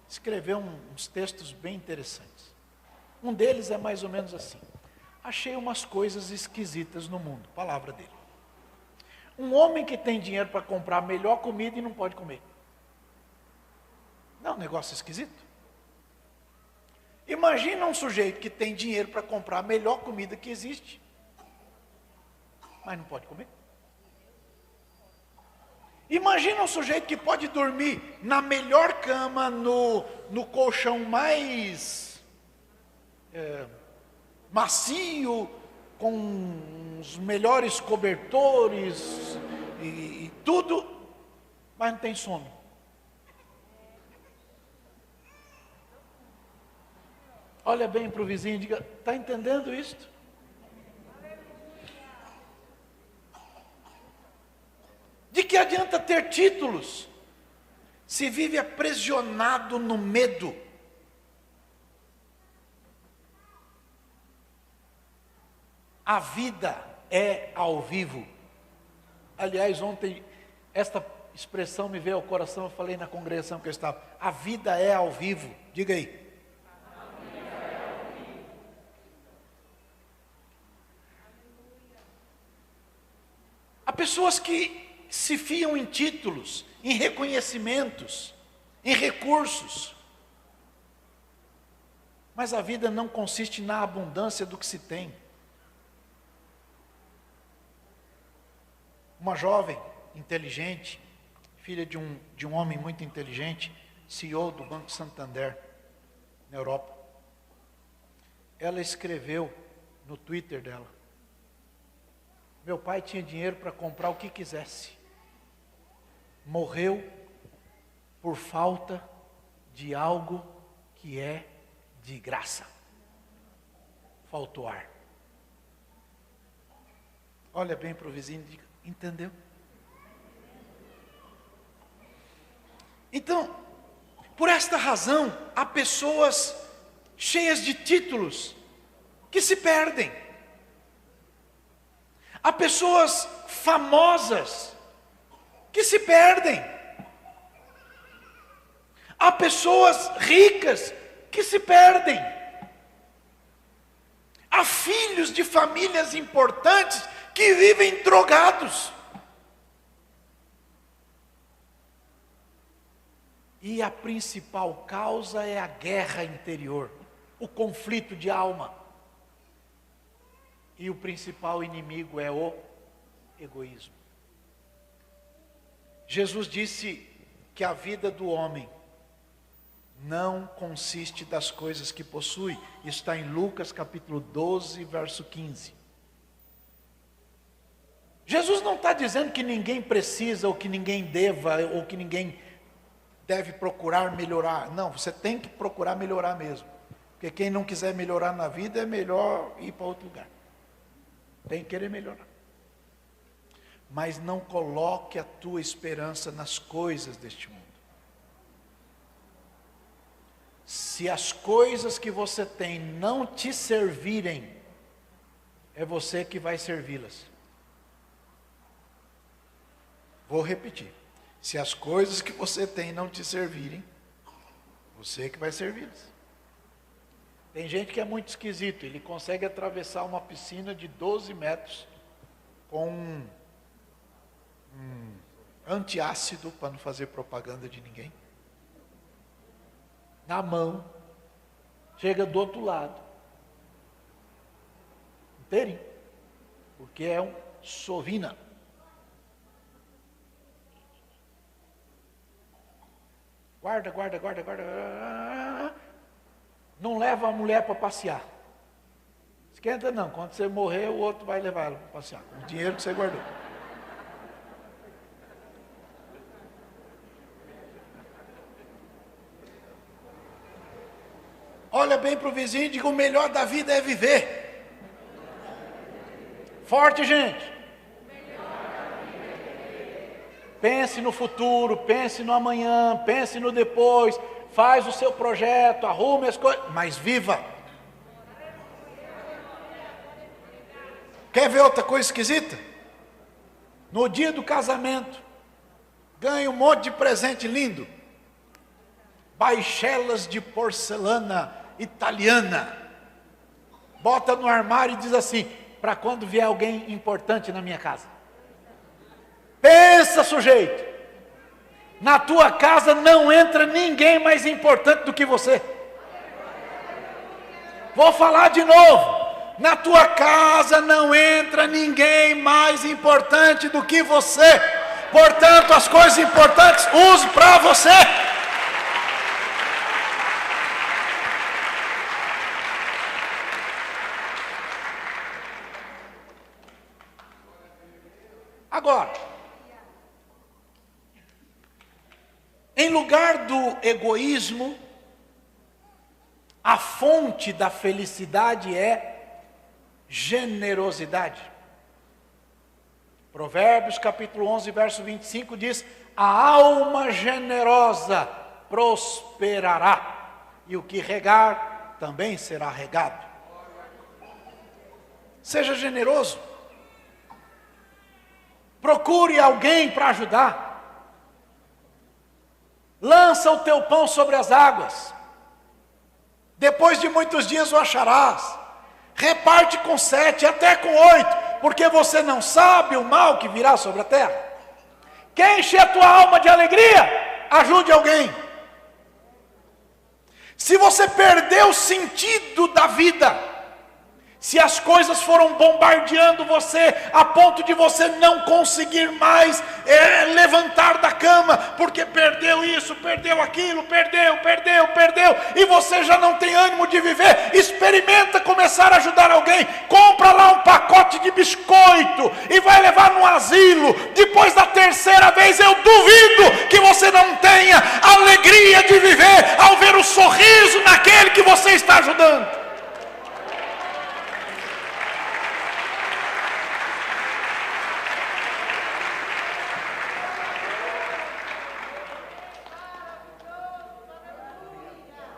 escreveu uns textos bem interessantes. Um deles é mais ou menos assim: achei umas coisas esquisitas no mundo, palavra dele. Um homem que tem dinheiro para comprar a melhor comida e não pode comer. Não é um negócio esquisito? Imagina um sujeito que tem dinheiro para comprar a melhor comida que existe, mas não pode comer. Imagina um sujeito que pode dormir na melhor cama, no colchão mais macio, com os melhores cobertores e tudo, mas não tem sono. Olha bem para o vizinho e diga: está entendendo isto? De que adianta ter títulos se vive aprisionado no medo? A vida é ao vivo. Aliás, ontem esta expressão me veio ao coração, eu falei na congregação que eu estava. A vida é ao vivo. Diga aí. A vida é ao vivo. Há pessoas que se fiam em títulos, em reconhecimentos, em recursos. Mas a vida não consiste na abundância do que se tem. Uma jovem inteligente, filha de um homem muito inteligente, CEO do Banco Santander, na Europa. Ela escreveu no Twitter dela: meu pai tinha dinheiro para comprar o que quisesse. Morreu por falta de algo que é de graça. Faltou ar. Olha bem para o vizinho e diga: entendeu? Então, por esta razão, há pessoas cheias de títulos que se perdem. Há pessoas famosas que se perdem. Há pessoas ricas que se perdem. Há filhos de famílias importantes que vivem drogados. E a principal causa é a guerra interior, o conflito de alma. E o principal inimigo é o egoísmo. Jesus disse que a vida do homem não consiste das coisas que possui. Isso está em Lucas capítulo 12, verso 15. Jesus não está dizendo que ninguém precisa, ou que ninguém deva, ou que ninguém deve procurar melhorar. Não, você tem que procurar melhorar mesmo. Porque quem não quiser melhorar na vida, é melhor ir para outro lugar. Tem que querer melhorar. Mas não coloque a tua esperança nas coisas deste mundo. Se as coisas que você tem não te servirem, é você que vai servi-las. Vou repetir. Se as coisas que você tem não te servirem, você que vai servi-las. Tem gente que é muito esquisito, ele consegue atravessar uma piscina de 12 metros com um antiácido, para não fazer propaganda de ninguém, na mão, chega do outro lado, inteirinho, porque é um Sovina. Guarda. Não leva a mulher para passear. Esquenta não, quando você morrer, o outro vai levar ela para passear, com o dinheiro que você guardou. Olha bem para o vizinho e diga: o melhor da vida é viver. Forte, gente. Pense no futuro, pense no amanhã, pense no depois. Faz o seu projeto, arrume as coisas, mas viva. Quer ver outra coisa esquisita? No dia do casamento, ganha um monte de presente lindo. Baixelas de porcelana italiana. Bota no armário e diz assim: para quando vier alguém importante na minha casa. Pensa, sujeito. Na tua casa não entra ninguém mais importante do que você. Vou falar de novo. Na tua casa não entra ninguém mais importante do que você. Portanto, as coisas importantes use para você. Agora, em lugar do egoísmo, a fonte da felicidade é generosidade. Provérbios capítulo 11, verso 25 diz: a alma generosa prosperará, e o que regar também será regado. Seja generoso. Procure alguém para ajudar. Lança o teu pão sobre as águas. Depois de muitos dias o acharás. Reparte com 7, até com 8, porque você não sabe o mal que virá sobre a terra. Quer encher a tua alma de alegria? Ajude alguém. Se você perdeu o sentido da vida, se as coisas foram bombardeando você a ponto de você não conseguir mais levantar da cama, porque perdeu isso, perdeu aquilo, perdeu, e você já não tem ânimo de viver, experimenta começar a ajudar alguém. Compra lá um pacote de biscoito e vai levar no asilo. Depois da terceira vez, eu duvido que você não tenha alegria de viver ao ver o sorriso naquele que você está ajudando.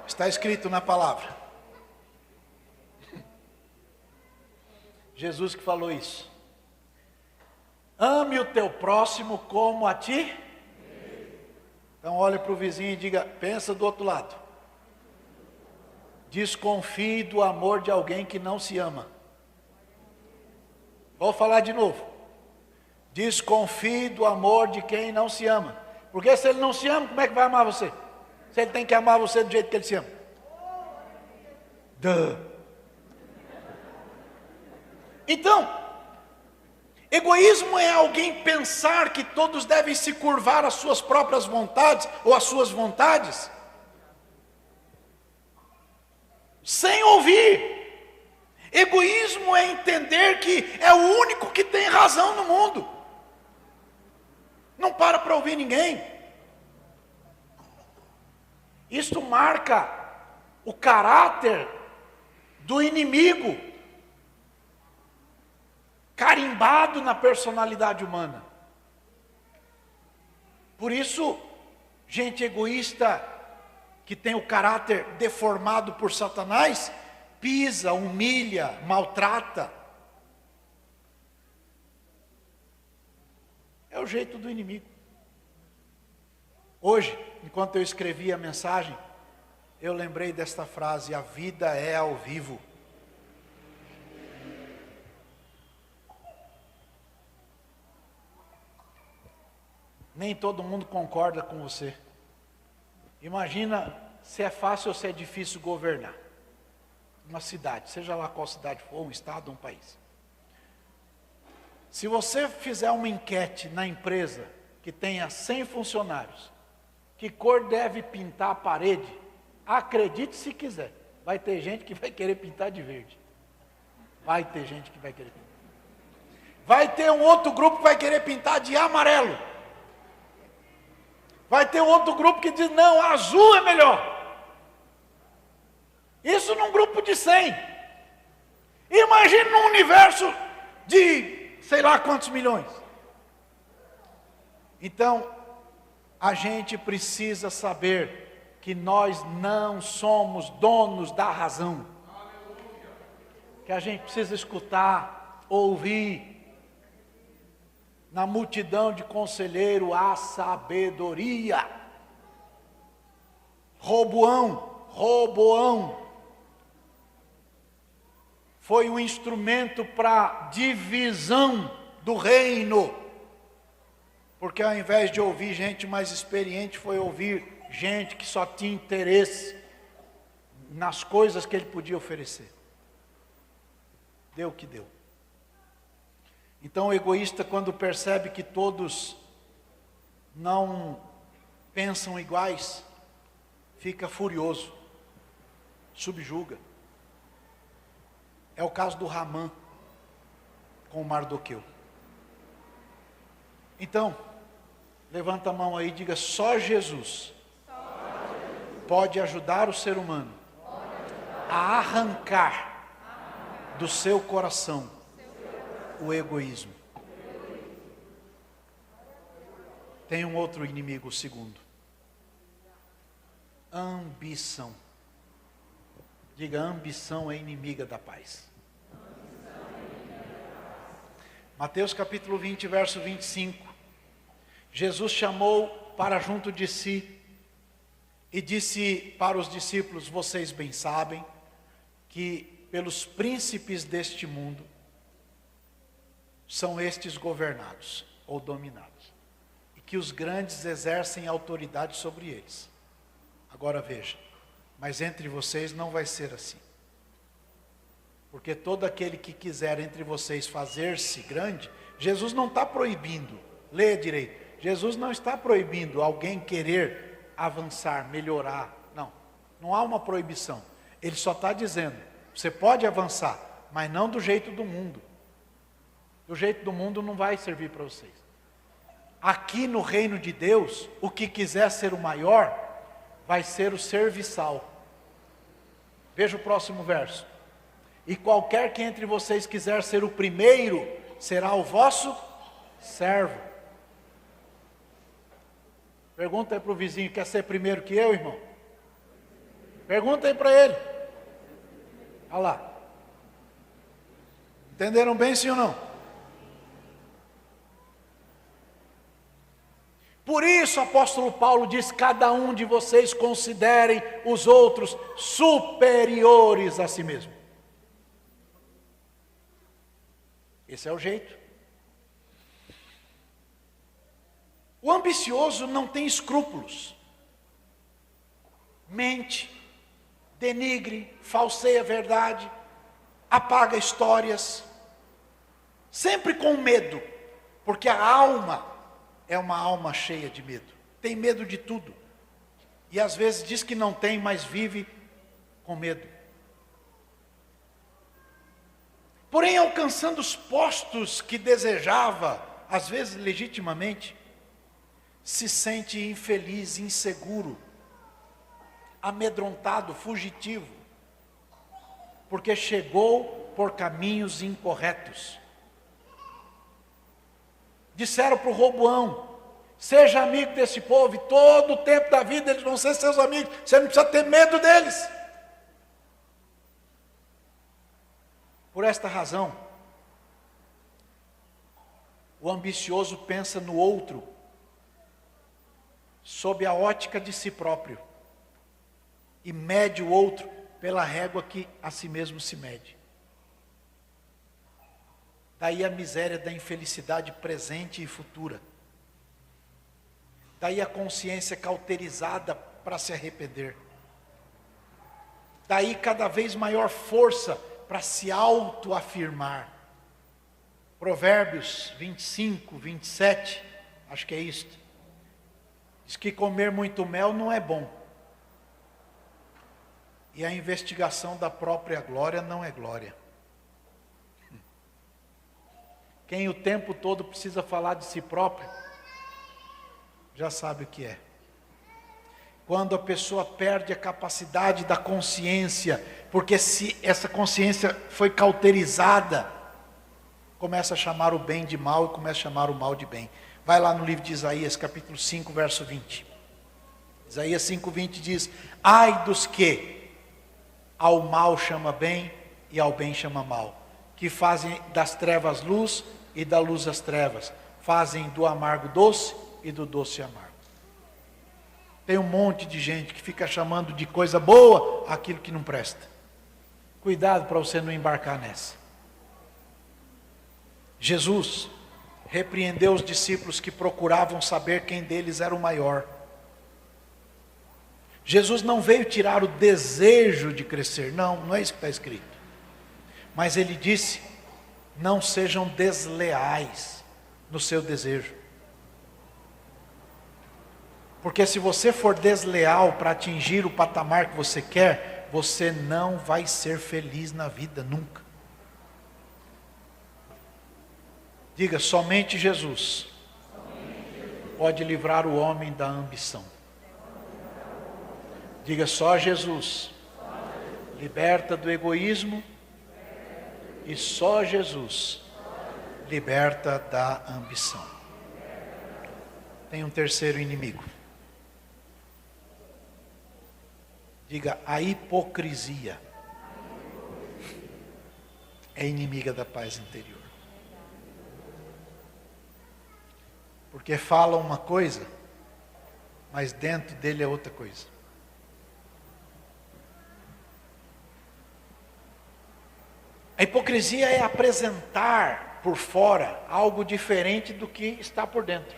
Está escrito na palavra. Jesus que falou isso. Ame o teu próximo como a ti. Então olhe para o vizinho e diga: pensa do outro lado. Desconfie do amor de alguém que não se ama. Vou falar de novo. Desconfie do amor de quem não se ama. Porque se ele não se ama, como é que vai amar você? Se ele tem que amar você do jeito que ele se ama. Então, egoísmo é alguém pensar que todos devem se curvar às suas próprias vontades ou às suas vontades, sem ouvir. Egoísmo é entender que é o único que tem razão no mundo. Não para ouvir ninguém. Isto marca o caráter do inimigo, carimbado na personalidade humana. Por isso, gente egoísta, que tem o caráter deformado por Satanás, pisa, humilha, maltrata. É o jeito do inimigo. Hoje, enquanto eu escrevia a mensagem, eu lembrei desta frase: a vida é ao vivo. Nem todo mundo concorda com você. Imagina se é fácil ou se é difícil governar uma cidade, seja lá qual cidade for, um estado, um país. Se você fizer uma enquete na empresa que tenha 100 funcionários, que cor deve pintar a parede, acredite se quiser, vai ter gente que vai querer pintar de verde. Vai ter gente que vai querer pintar. Vai ter um outro grupo que vai querer pintar de amarelo. Vai ter um outro grupo que diz, não, azul é melhor. Isso num grupo de 100. Imagine num universo de sei lá quantos milhões. Então, a gente precisa saber que nós não somos donos da razão. Que a gente precisa escutar, ouvir. Na multidão de conselheiro há sabedoria. Roboão foi um instrumento para divisão do reino, porque ao invés de ouvir gente mais experiente, foi ouvir gente que só tinha interesse nas coisas que ele podia oferecer. Deu o que deu. Então o egoísta, quando percebe que todos não pensam iguais, fica furioso, subjuga. É o caso do Ramã com o Mardoqueu. Então, levanta a mão aí e diga, só Jesus pode ajudar o ser humano a arrancar do seu coração o egoísmo. Tem um outro inimigo, o segundo. Ambição. Diga, ambição é inimiga da paz. Mateus capítulo 20, verso 25. Jesus chamou para junto de si e disse para os discípulos, vocês bem sabem que pelos príncipes deste mundo são estes governados ou dominados, e que os grandes exercem autoridade sobre eles. Agora veja, mas entre vocês não vai ser assim, porque todo aquele que quiser entre vocês fazer-se grande, Jesus não está proibindo, leia direito, Jesus não está proibindo alguém querer avançar, melhorar, não há uma proibição, ele só está dizendo, você pode avançar, mas não do jeito do mundo. Do jeito do mundo não vai servir para vocês. Aqui no reino de Deus, o que quiser ser o maior, vai ser o serviçal. Veja o próximo verso. E qualquer que entre vocês quiser ser o primeiro, será o vosso servo. Pergunta aí para o vizinho, quer ser primeiro que eu, irmão? Pergunta aí para ele. Olha lá. Entenderam bem, sim ou não? Por isso o apóstolo Paulo diz, cada um de vocês considerem os outros superiores a si mesmo. Esse é o jeito. O ambicioso não tem escrúpulos. Mente, denigre, falseia a verdade, apaga histórias, sempre com medo, porque a alma é uma alma cheia de medo, tem medo de tudo, e às vezes diz que não tem, mas vive com medo. Porém, alcançando os postos que desejava, às vezes legitimamente, se sente infeliz, inseguro, amedrontado, fugitivo, porque chegou por caminhos incorretos. Disseram para o Roboão, seja amigo desse povo, e todo o tempo da vida eles vão ser seus amigos, você não precisa ter medo deles. Por esta razão, o ambicioso pensa no outro, sob a ótica de si próprio, e mede o outro pela régua que a si mesmo se mede. Daí a miséria da infelicidade presente e futura. Daí a consciência cauterizada para se arrepender. Daí cada vez maior força para se autoafirmar. Provérbios 25, 27, acho que é isto. Diz que comer muito mel não é bom. E a investigação da própria glória não é glória. Quem o tempo todo precisa falar de si próprio, já sabe o que é. Quando a pessoa perde a capacidade da consciência, porque se essa consciência foi cauterizada, começa a chamar o bem de mal e começa a chamar o mal de bem. Vai lá no livro de Isaías, capítulo 5, verso 20. Isaías 5:20 diz: ai dos que ao mal chama bem e ao bem chama mal, que fazem das trevas luz e da luz as trevas, fazem do amargo doce e do doce amargo. Tem um monte de gente que fica chamando de coisa boa aquilo que não presta. Cuidado para você não embarcar nessa. Jesus repreendeu os discípulos que procuravam saber quem deles era o maior. Jesus não veio tirar o desejo de crescer, não é isso que está escrito. Mas ele disse: não sejam desleais no seu desejo. Porque se você for desleal para atingir o patamar que você quer, você não vai ser feliz na vida, nunca. Diga: somente Jesus pode livrar o homem da ambição. Diga: só Jesus liberta do egoísmo e só Jesus liberta da ambição. Tem um terceiro inimigo. Diga: a hipocrisia é inimiga da paz interior. Porque fala uma coisa, mas dentro dele é outra coisa. A hipocrisia é apresentar por fora algo diferente do que está por dentro.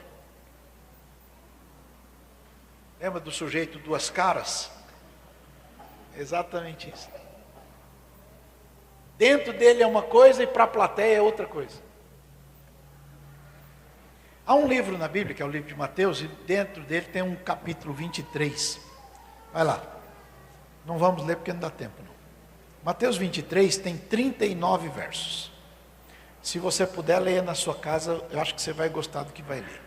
Lembra do sujeito duas caras? Exatamente isso. Dentro dele é uma coisa e para a plateia é outra coisa. Há um livro na Bíblia, que é o livro de Mateus, e dentro dele tem um capítulo 23. Vai lá. Não vamos ler porque não dá tempo, não. Mateus 23 tem 39 versos. Se você puder ler na sua casa, eu acho que você vai gostar do que vai ler.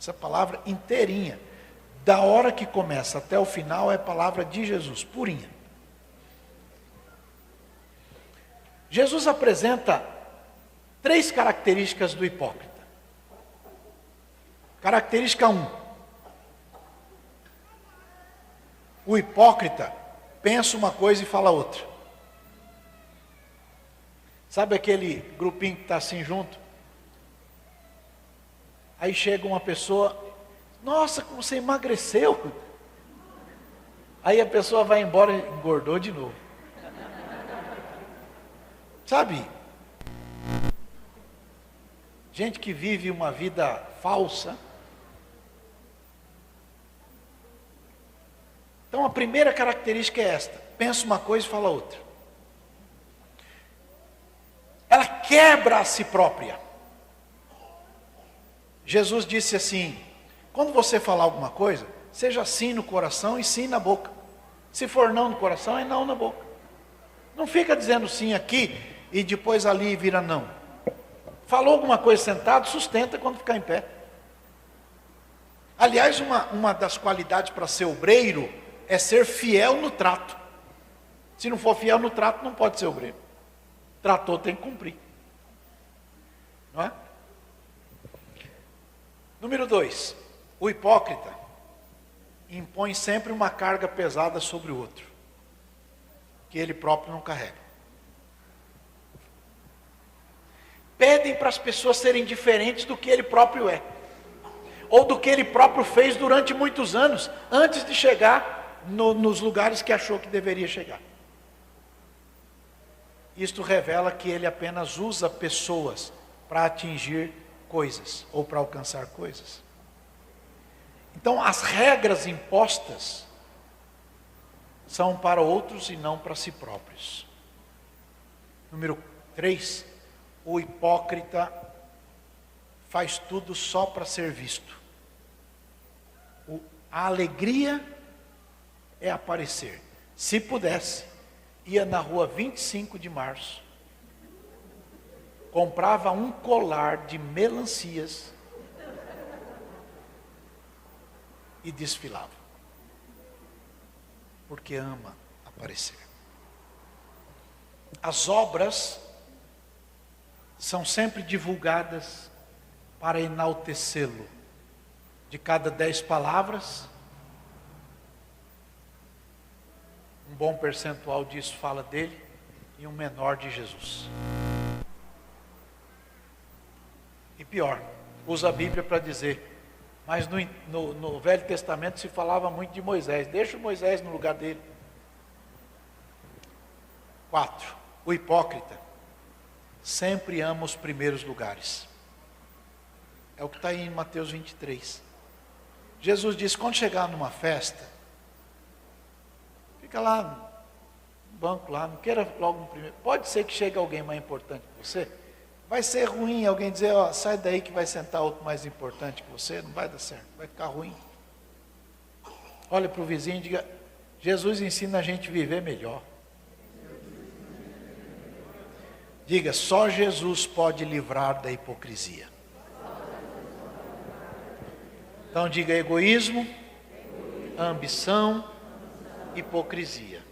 Essa palavra inteirinha, da hora que começa até o final, é palavra de Jesus, purinha. Jesus apresenta 3 características do hipócrita. Característica 1. O hipócrita pensa uma coisa e fala outra. Sabe aquele grupinho que está assim junto? Aí chega uma pessoa: nossa, como você emagreceu. Aí a pessoa vai embora e engordou de novo. Sabe? Gente que vive uma vida falsa. Então a primeira característica é esta: pensa uma coisa e fala outra. Ela quebra a si própria. Jesus disse assim: quando você falar alguma coisa, seja sim no coração e sim na boca. Se for não no coração, é não na boca. Não fica dizendo sim aqui e depois ali vira não. Falou alguma coisa sentado, sustenta quando ficar em pé. Aliás, uma das qualidades para ser obreiro é ser fiel no trato. Se não for fiel no trato, não pode ser obreiro. Tratou, tem que cumprir. Não é? Número 2. O hipócrita impõe sempre uma carga pesada sobre o outro, que ele próprio não carrega. Pedem para as pessoas serem diferentes do que ele próprio é, ou do que ele próprio fez durante muitos anos, antes de chegar nos lugares que achou que deveria chegar. Isto revela que ele apenas usa pessoas para atingir coisas, ou para alcançar coisas. Então as regras impostas são para outros e não para si próprios. Número 3, o hipócrita faz tudo só para ser visto. A alegria é aparecer. Se pudesse, ia na rua 25 de março, comprava um colar de melancias e desfilava. Porque ama aparecer. As obras são sempre divulgadas para enaltecê-lo. De cada 10 palavras, um bom percentual disso fala dele e um menor de Jesus. E pior, usa a Bíblia para dizer, mas no Velho Testamento se falava muito de Moisés. Deixa o Moisés no lugar dele. 4. O hipócrita sempre ama os primeiros lugares. É o que está aí em Mateus 23. Jesus disse, quando chegar numa festa, fica lá no banco, lá, não queira logo no primeiro. Pode ser que chegue alguém mais importante que você. Vai ser ruim alguém dizer, ó, sai daí que vai sentar outro mais importante que você. Não vai dar certo, vai ficar ruim. Olha para o vizinho e diga, Jesus ensina a gente a viver melhor. Diga, só Jesus pode livrar da hipocrisia. Então diga egoísmo, ambição, hipocrisia.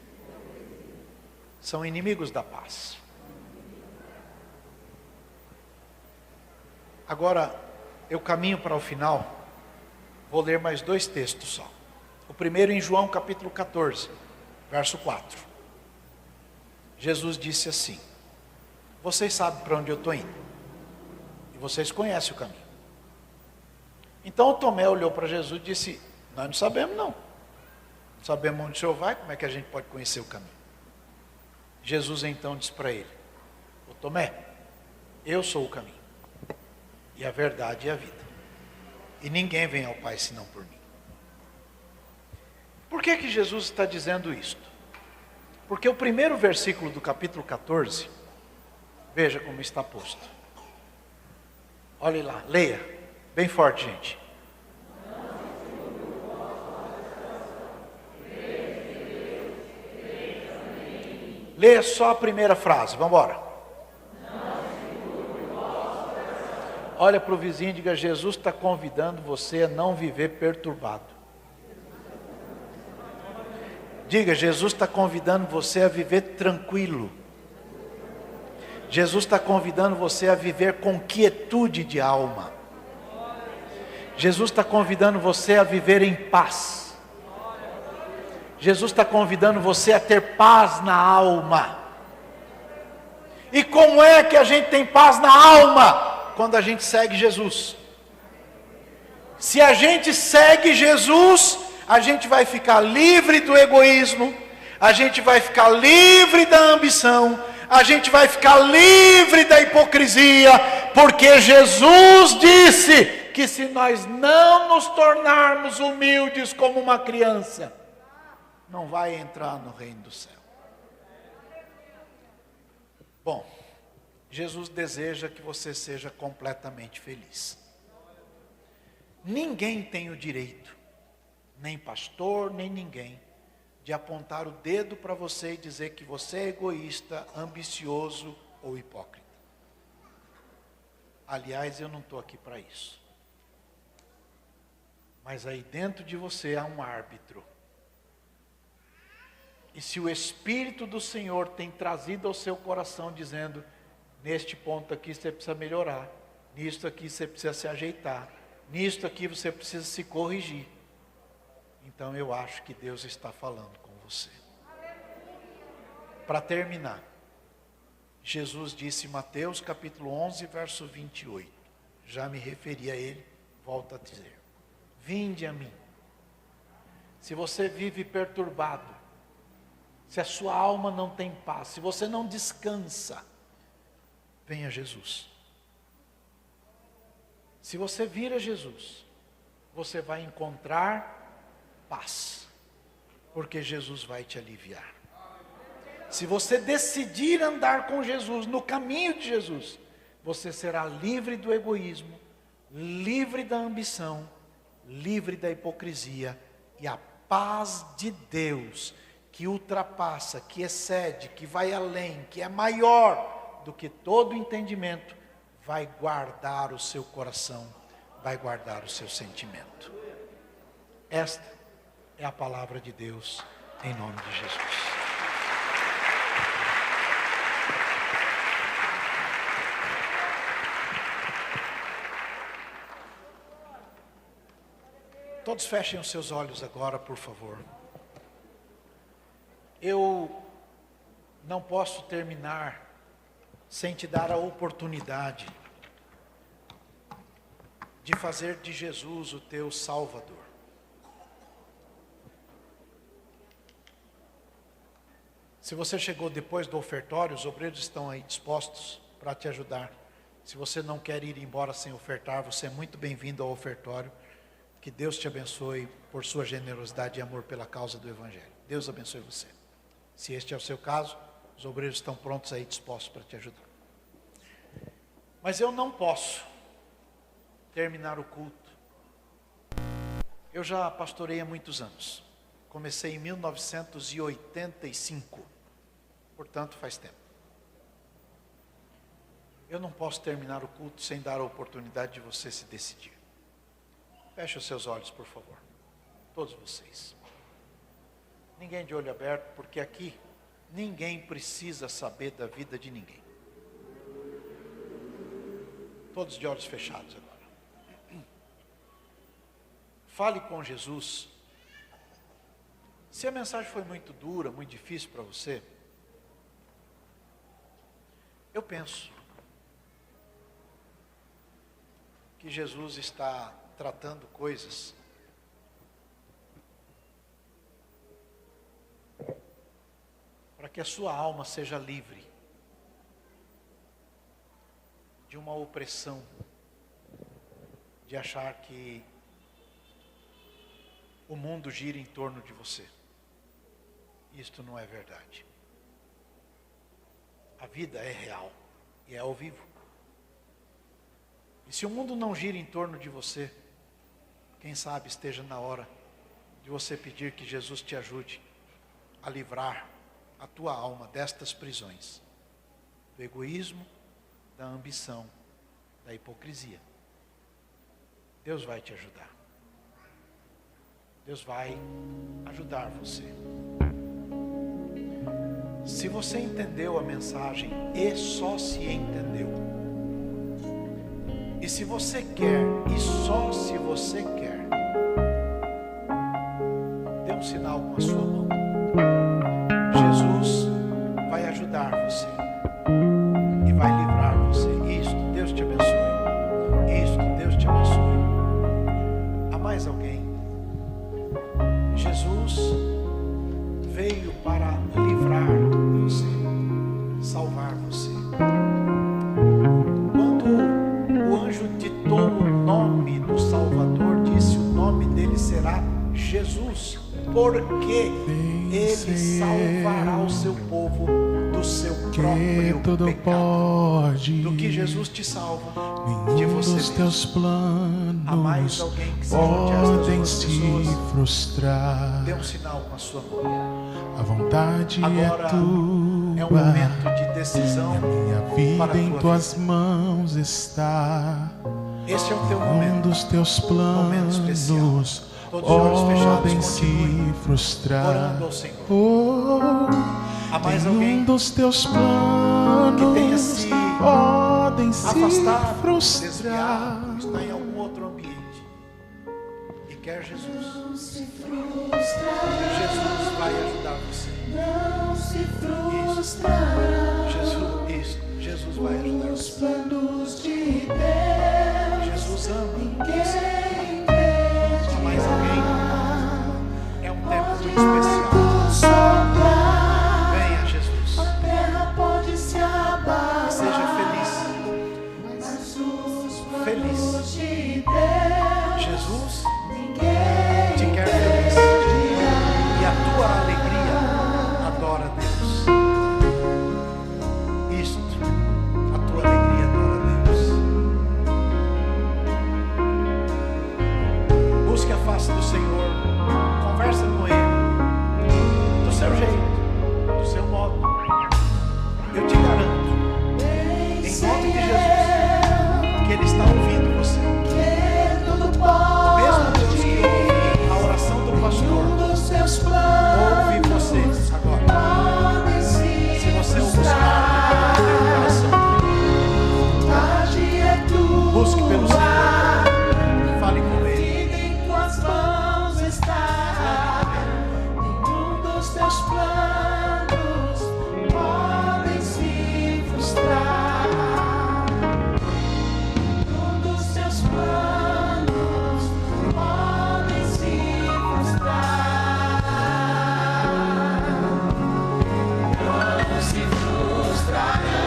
São inimigos da paz. Agora, eu caminho para o final, vou ler mais 2 textos só. O primeiro em João capítulo 14, verso 4. Jesus disse assim, vocês sabem para onde eu estou indo, e vocês conhecem o caminho. Então o Tomé olhou para Jesus e disse, nós não sabemos não. Não sabemos onde o Senhor vai, como é que a gente pode conhecer o caminho? Jesus então disse para ele, ô Tomé, eu sou o caminho, e a verdade e a vida. E ninguém vem ao Pai senão por mim. Por que que Jesus está dizendo isto? Porque o primeiro versículo do capítulo 14, veja como está posto. Olhe lá, leia. Bem forte, gente. Leia só a primeira frase, vamos embora. Olha para o vizinho e diga, Jesus está convidando você a não viver perturbado. Diga, Jesus está convidando você a viver tranquilo. Jesus está convidando você a viver com quietude de alma. Jesus está convidando você a viver em paz. Jesus está convidando você a ter paz na alma. E como é que a gente tem paz na alma? Quando a gente segue Jesus. Se a gente segue Jesus, a gente vai ficar livre do egoísmo, a gente vai ficar livre da ambição, a gente vai ficar livre da hipocrisia, porque Jesus disse que se nós não nos tornarmos humildes como uma criança, não vai entrar no reino do céu. Bom, Jesus deseja que você seja completamente feliz. Ninguém tem o direito, nem pastor, nem ninguém, de apontar o dedo para você e dizer que você é egoísta, ambicioso ou hipócrita. Aliás, eu não estou aqui para isso. Mas aí dentro de você há um árbitro. E se o Espírito do Senhor tem trazido ao seu coração dizendo, neste ponto aqui você precisa melhorar, nisto aqui você precisa se ajeitar, nisto aqui você precisa se corrigir. Então eu acho que Deus está falando com você. Para terminar, Jesus disse em Mateus capítulo 11, verso 28. Já me referi a ele, volto a dizer. Vinde a mim. Se você vive perturbado, se a sua alma não tem paz, se você não descansa, venha a Jesus. Se você vir a Jesus, você vai encontrar paz, porque Jesus vai te aliviar. Se você decidir andar com Jesus, no caminho de Jesus, você será livre do egoísmo, livre da ambição, livre da hipocrisia, e a paz de Deus, que ultrapassa, que excede, que vai além, que é maior do que todo entendimento, vai guardar o seu coração, vai guardar o seu sentimento. Esta é a palavra de Deus, em nome de Jesus. Todos fechem os seus olhos agora, por favor. Eu não posso terminar sem te dar a oportunidade de fazer de Jesus o teu Salvador. Se você chegou depois do ofertório, os obreiros estão aí dispostos para te ajudar. Se você não quer ir embora sem ofertar, você é muito bem-vindo ao ofertório. Que Deus te abençoe por sua generosidade e amor pela causa do Evangelho. Deus abençoe você. Se este é o seu caso, os obreiros estão prontos aí, dispostos para te ajudar. Mas eu não posso terminar o culto. Eu já pastorei há muitos anos. Comecei em 1985. Portanto, faz tempo. Eu não posso terminar o culto sem dar a oportunidade de você se decidir. Feche os seus olhos, por favor. Todos vocês. Ninguém de olho aberto, porque aqui ninguém precisa saber da vida de ninguém. Todos de olhos fechados agora. Fale com Jesus. Se a mensagem foi muito dura, muito difícil para você, eu penso que Jesus está tratando coisas para que a sua alma seja livre de uma opressão, de achar que o mundo gira em torno de você. Isto não é verdade. A vida é real e é ao vivo. E se o mundo não gira em torno de você, quem sabe esteja na hora de você pedir que Jesus te ajude a livrar a tua alma destas prisões, do egoísmo, da ambição, da hipocrisia. Deus vai te ajudar. Deus vai ajudar você. Se você entendeu a mensagem e só se entendeu, e se você quer, e só se você quer, dê um sinal com a sua mão. Jesus vai ajudar você e vai livrar você. Isto, Deus te abençoe. Isto, Deus te abençoe. Há mais alguém? Jesus veio para livrar você, salvar você. O anjo ditou o nome do Salvador, disse: o nome dele será Jesus, porque ele salvará o seu povo do seu próprio pecado. Do que Jesus te salva, de você mesmo. Teus planos há mais alguém que se junte a estas duas pessoas? Frustrar. Dê um sinal com a sua mão. A vontade agora é tua, é um momento de decisão. minha vida para a em tua tuas vida. mãos está. Este é o teu momento. Dos teus Momento especial. planos Todos os olhos fechados, podem se continue frustrar. orando ao Senhor. Há mais Nenhum alguém dos teus planos que tenha se podem se afastado, frustrar. desviado, está em algum outro ambiente e quer Jesus? Jesus vai ajudar você. Não se Isso. Jesus vai ajudar os você. planos de Deus. Jesus ama você. Quem Há mais alguém? É um tempo muito especial. soprar, Venha, Jesus. a terra pode se abalar. Seja feliz. Mas os Feliz. planos de Deus, Jesus ninguém te quer feliz. E a tua alegria adora Deus. Isto, a tua alegria adora Deus. Senhor, conversa com Ele, do seu jeito, do seu modo. Eu te garanto, em nome de Jesus, que Ele está ouvindo você. O mesmo Deus que ouve a oração do pastor, ouve você agora. Se você o buscar com o coração, busque pelo Senhor, fale com Ele. Em tuas mãos está, nenhum dos teus planos podem se frustrar. Nenhum dos teus planos podem se frustrar. Não se frustrarão.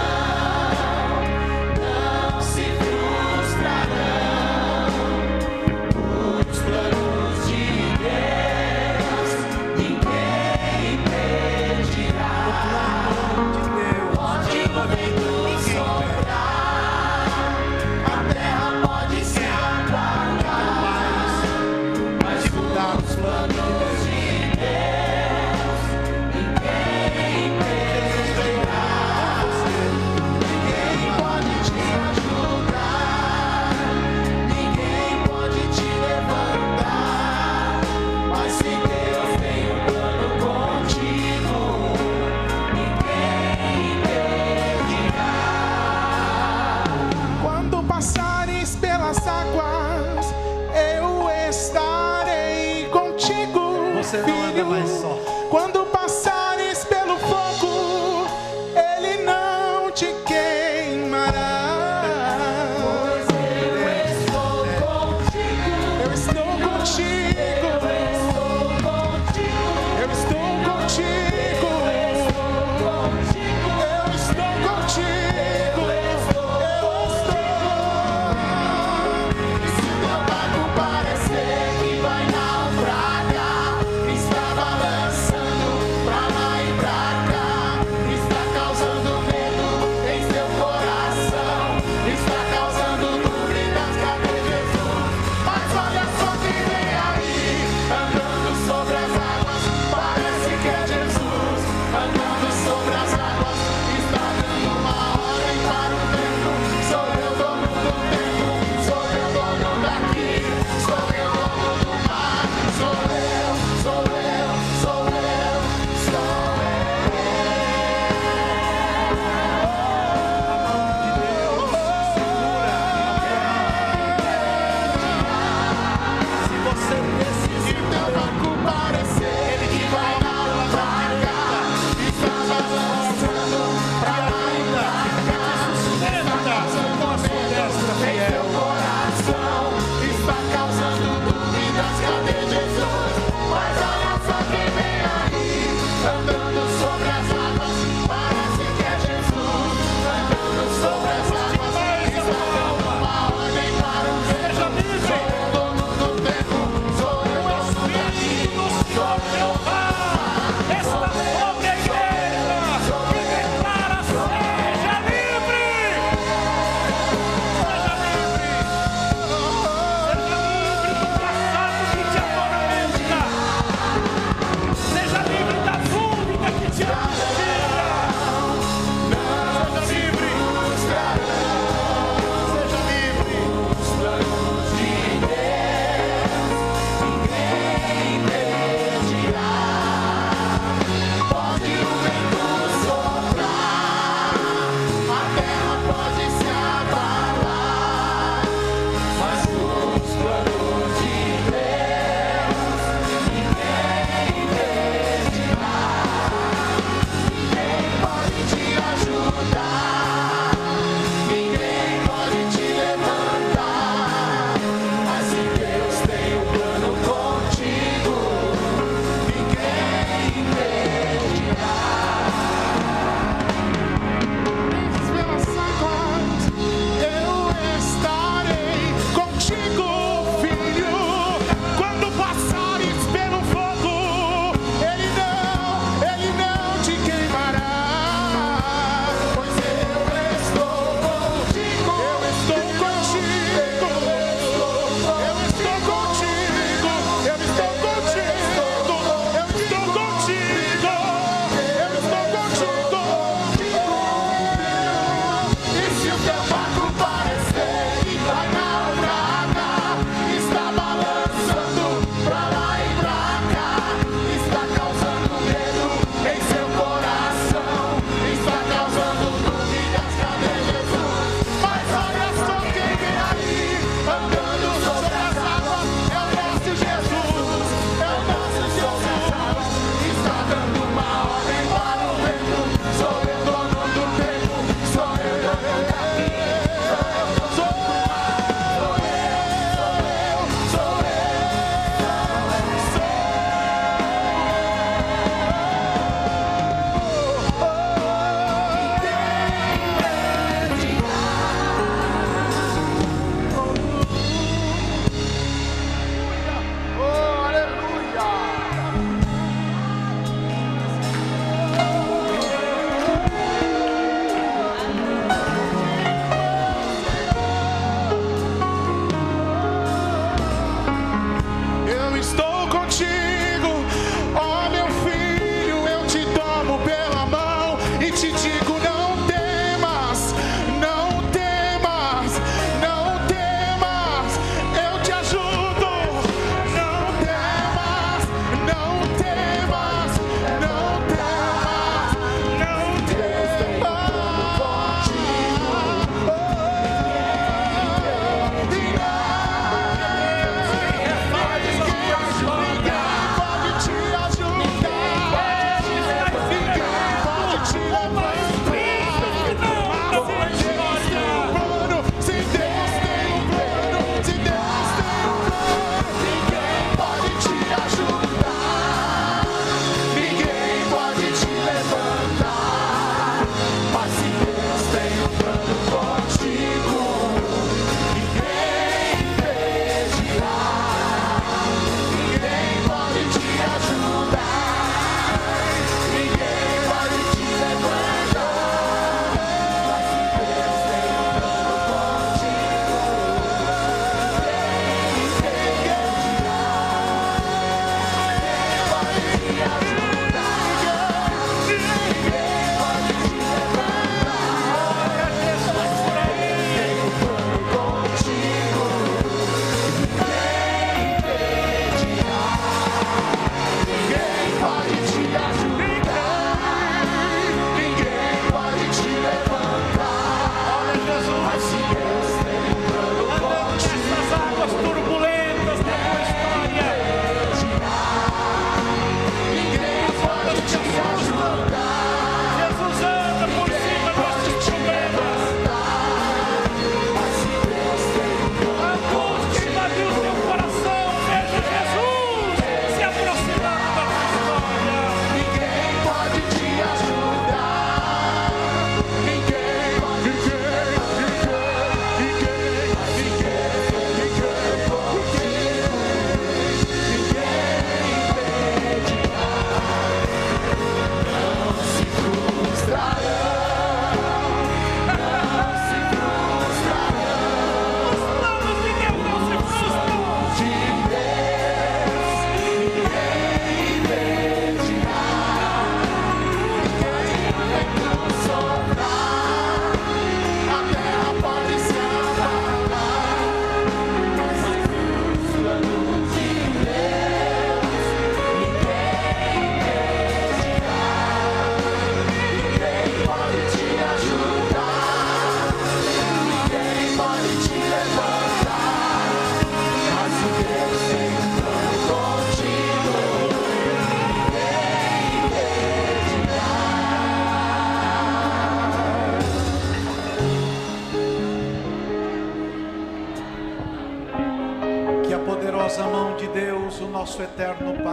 Você não anda mais só. Quando passares pelo fogo, Ele não te queimará. Pois eu estou contigo. Eu estou contigo. Eu estou contigo. Eu estou contigo. Eu estou contigo. Eu estou contigo. E se o teu barco parecer que vai naufragar, está balançando pra lá e pra cá, está causando medo em seu coração, está causando dúvidas, cadê Jesus? Mas olha só quem vem aí, andando sobre as águas, parece que é Jesus, andando sobre as águas, está dando uma ordem para o vento. Sou eu dono do tempo, sou eu dono daqui, sou eu dono do mar, sou eu, sou eu, sou eu, sou Se você decidir eu. Teu barco parecer que vai naufragar, está balançando pra lá e pra cá, sustenta com a sua destra fiel. seu coração está causando dúvidas, cadê Jesus? Mas olha só quem vem aí, andando sobre as águas, parece que é Jesus, andando sobre as águas, está dando uma ordem para o vento. Sou eu dono do tempo, sou eu dono daqui, sou eu. Está sobre a igreja que declara: seja livre! Seja livre! Seja livre do passado que te atormenta! Seja livre da dúvida que te angustia! Seja livre! Seja livre. Os planos de Deus ninguém impedirá.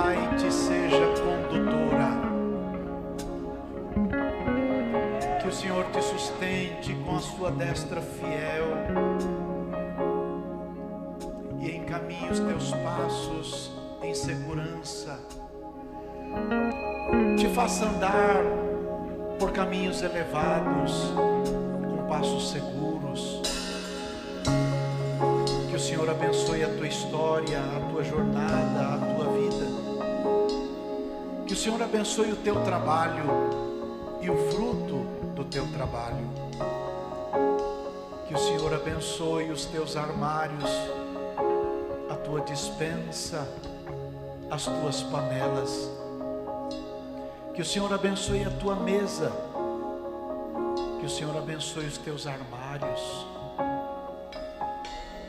Pai te seja condutora. Que o Senhor te sustente com a sua destra fiel e encaminhe os teus passos em segurança. Te faça andar por caminhos elevados, com passos seguros. Que o Senhor abençoe a tua história, a tua jornada, a tua vida. Que o Senhor abençoe o teu trabalho e o fruto do teu trabalho. Que o Senhor abençoe os teus armários, a tua despensa, as tuas panelas. Que o Senhor abençoe a tua mesa. Que o Senhor abençoe os teus armários.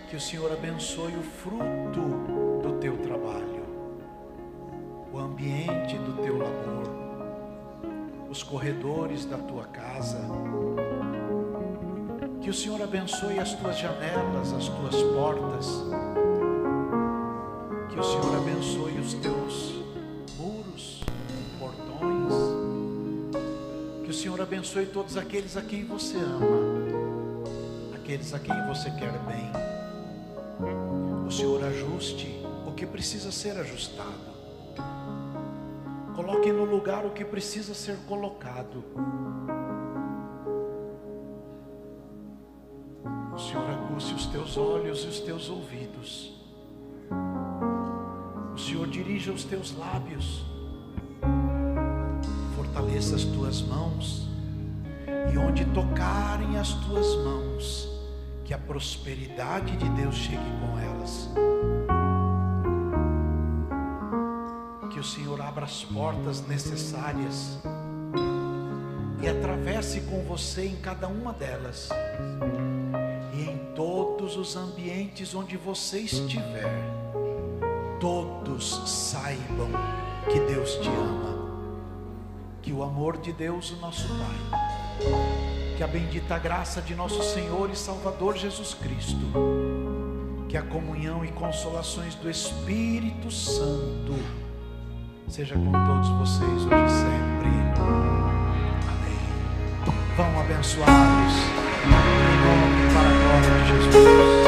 Que o Senhor abençoe o fruto do teu trabalho, o ambiente do teu labor, os corredores da tua casa. Que o Senhor abençoe as tuas janelas, as tuas portas. Que o Senhor abençoe os teus muros, portões. Que o Senhor abençoe todos aqueles a quem você ama, aqueles a quem você quer bem. O Senhor ajuste o que precisa ser ajustado. Coloque no lugar o que precisa ser colocado. O Senhor aguce os teus olhos e os teus ouvidos. O Senhor dirija os teus lábios. Fortaleça as tuas mãos. E onde tocarem as tuas mãos, que a prosperidade de Deus chegue com elas. Que o Senhor abra as portas necessárias e atravesse com você em cada uma delas. E em todos os ambientes onde você estiver, todos saibam que Deus te ama. Que o amor de Deus, o nosso Pai, que a bendita graça de nosso Senhor e Salvador Jesus Cristo, que a comunhão e consolações do Espírito Santo seja com todos vocês hoje e sempre. Amém. Vão abençoados em nome para a glória de Jesus.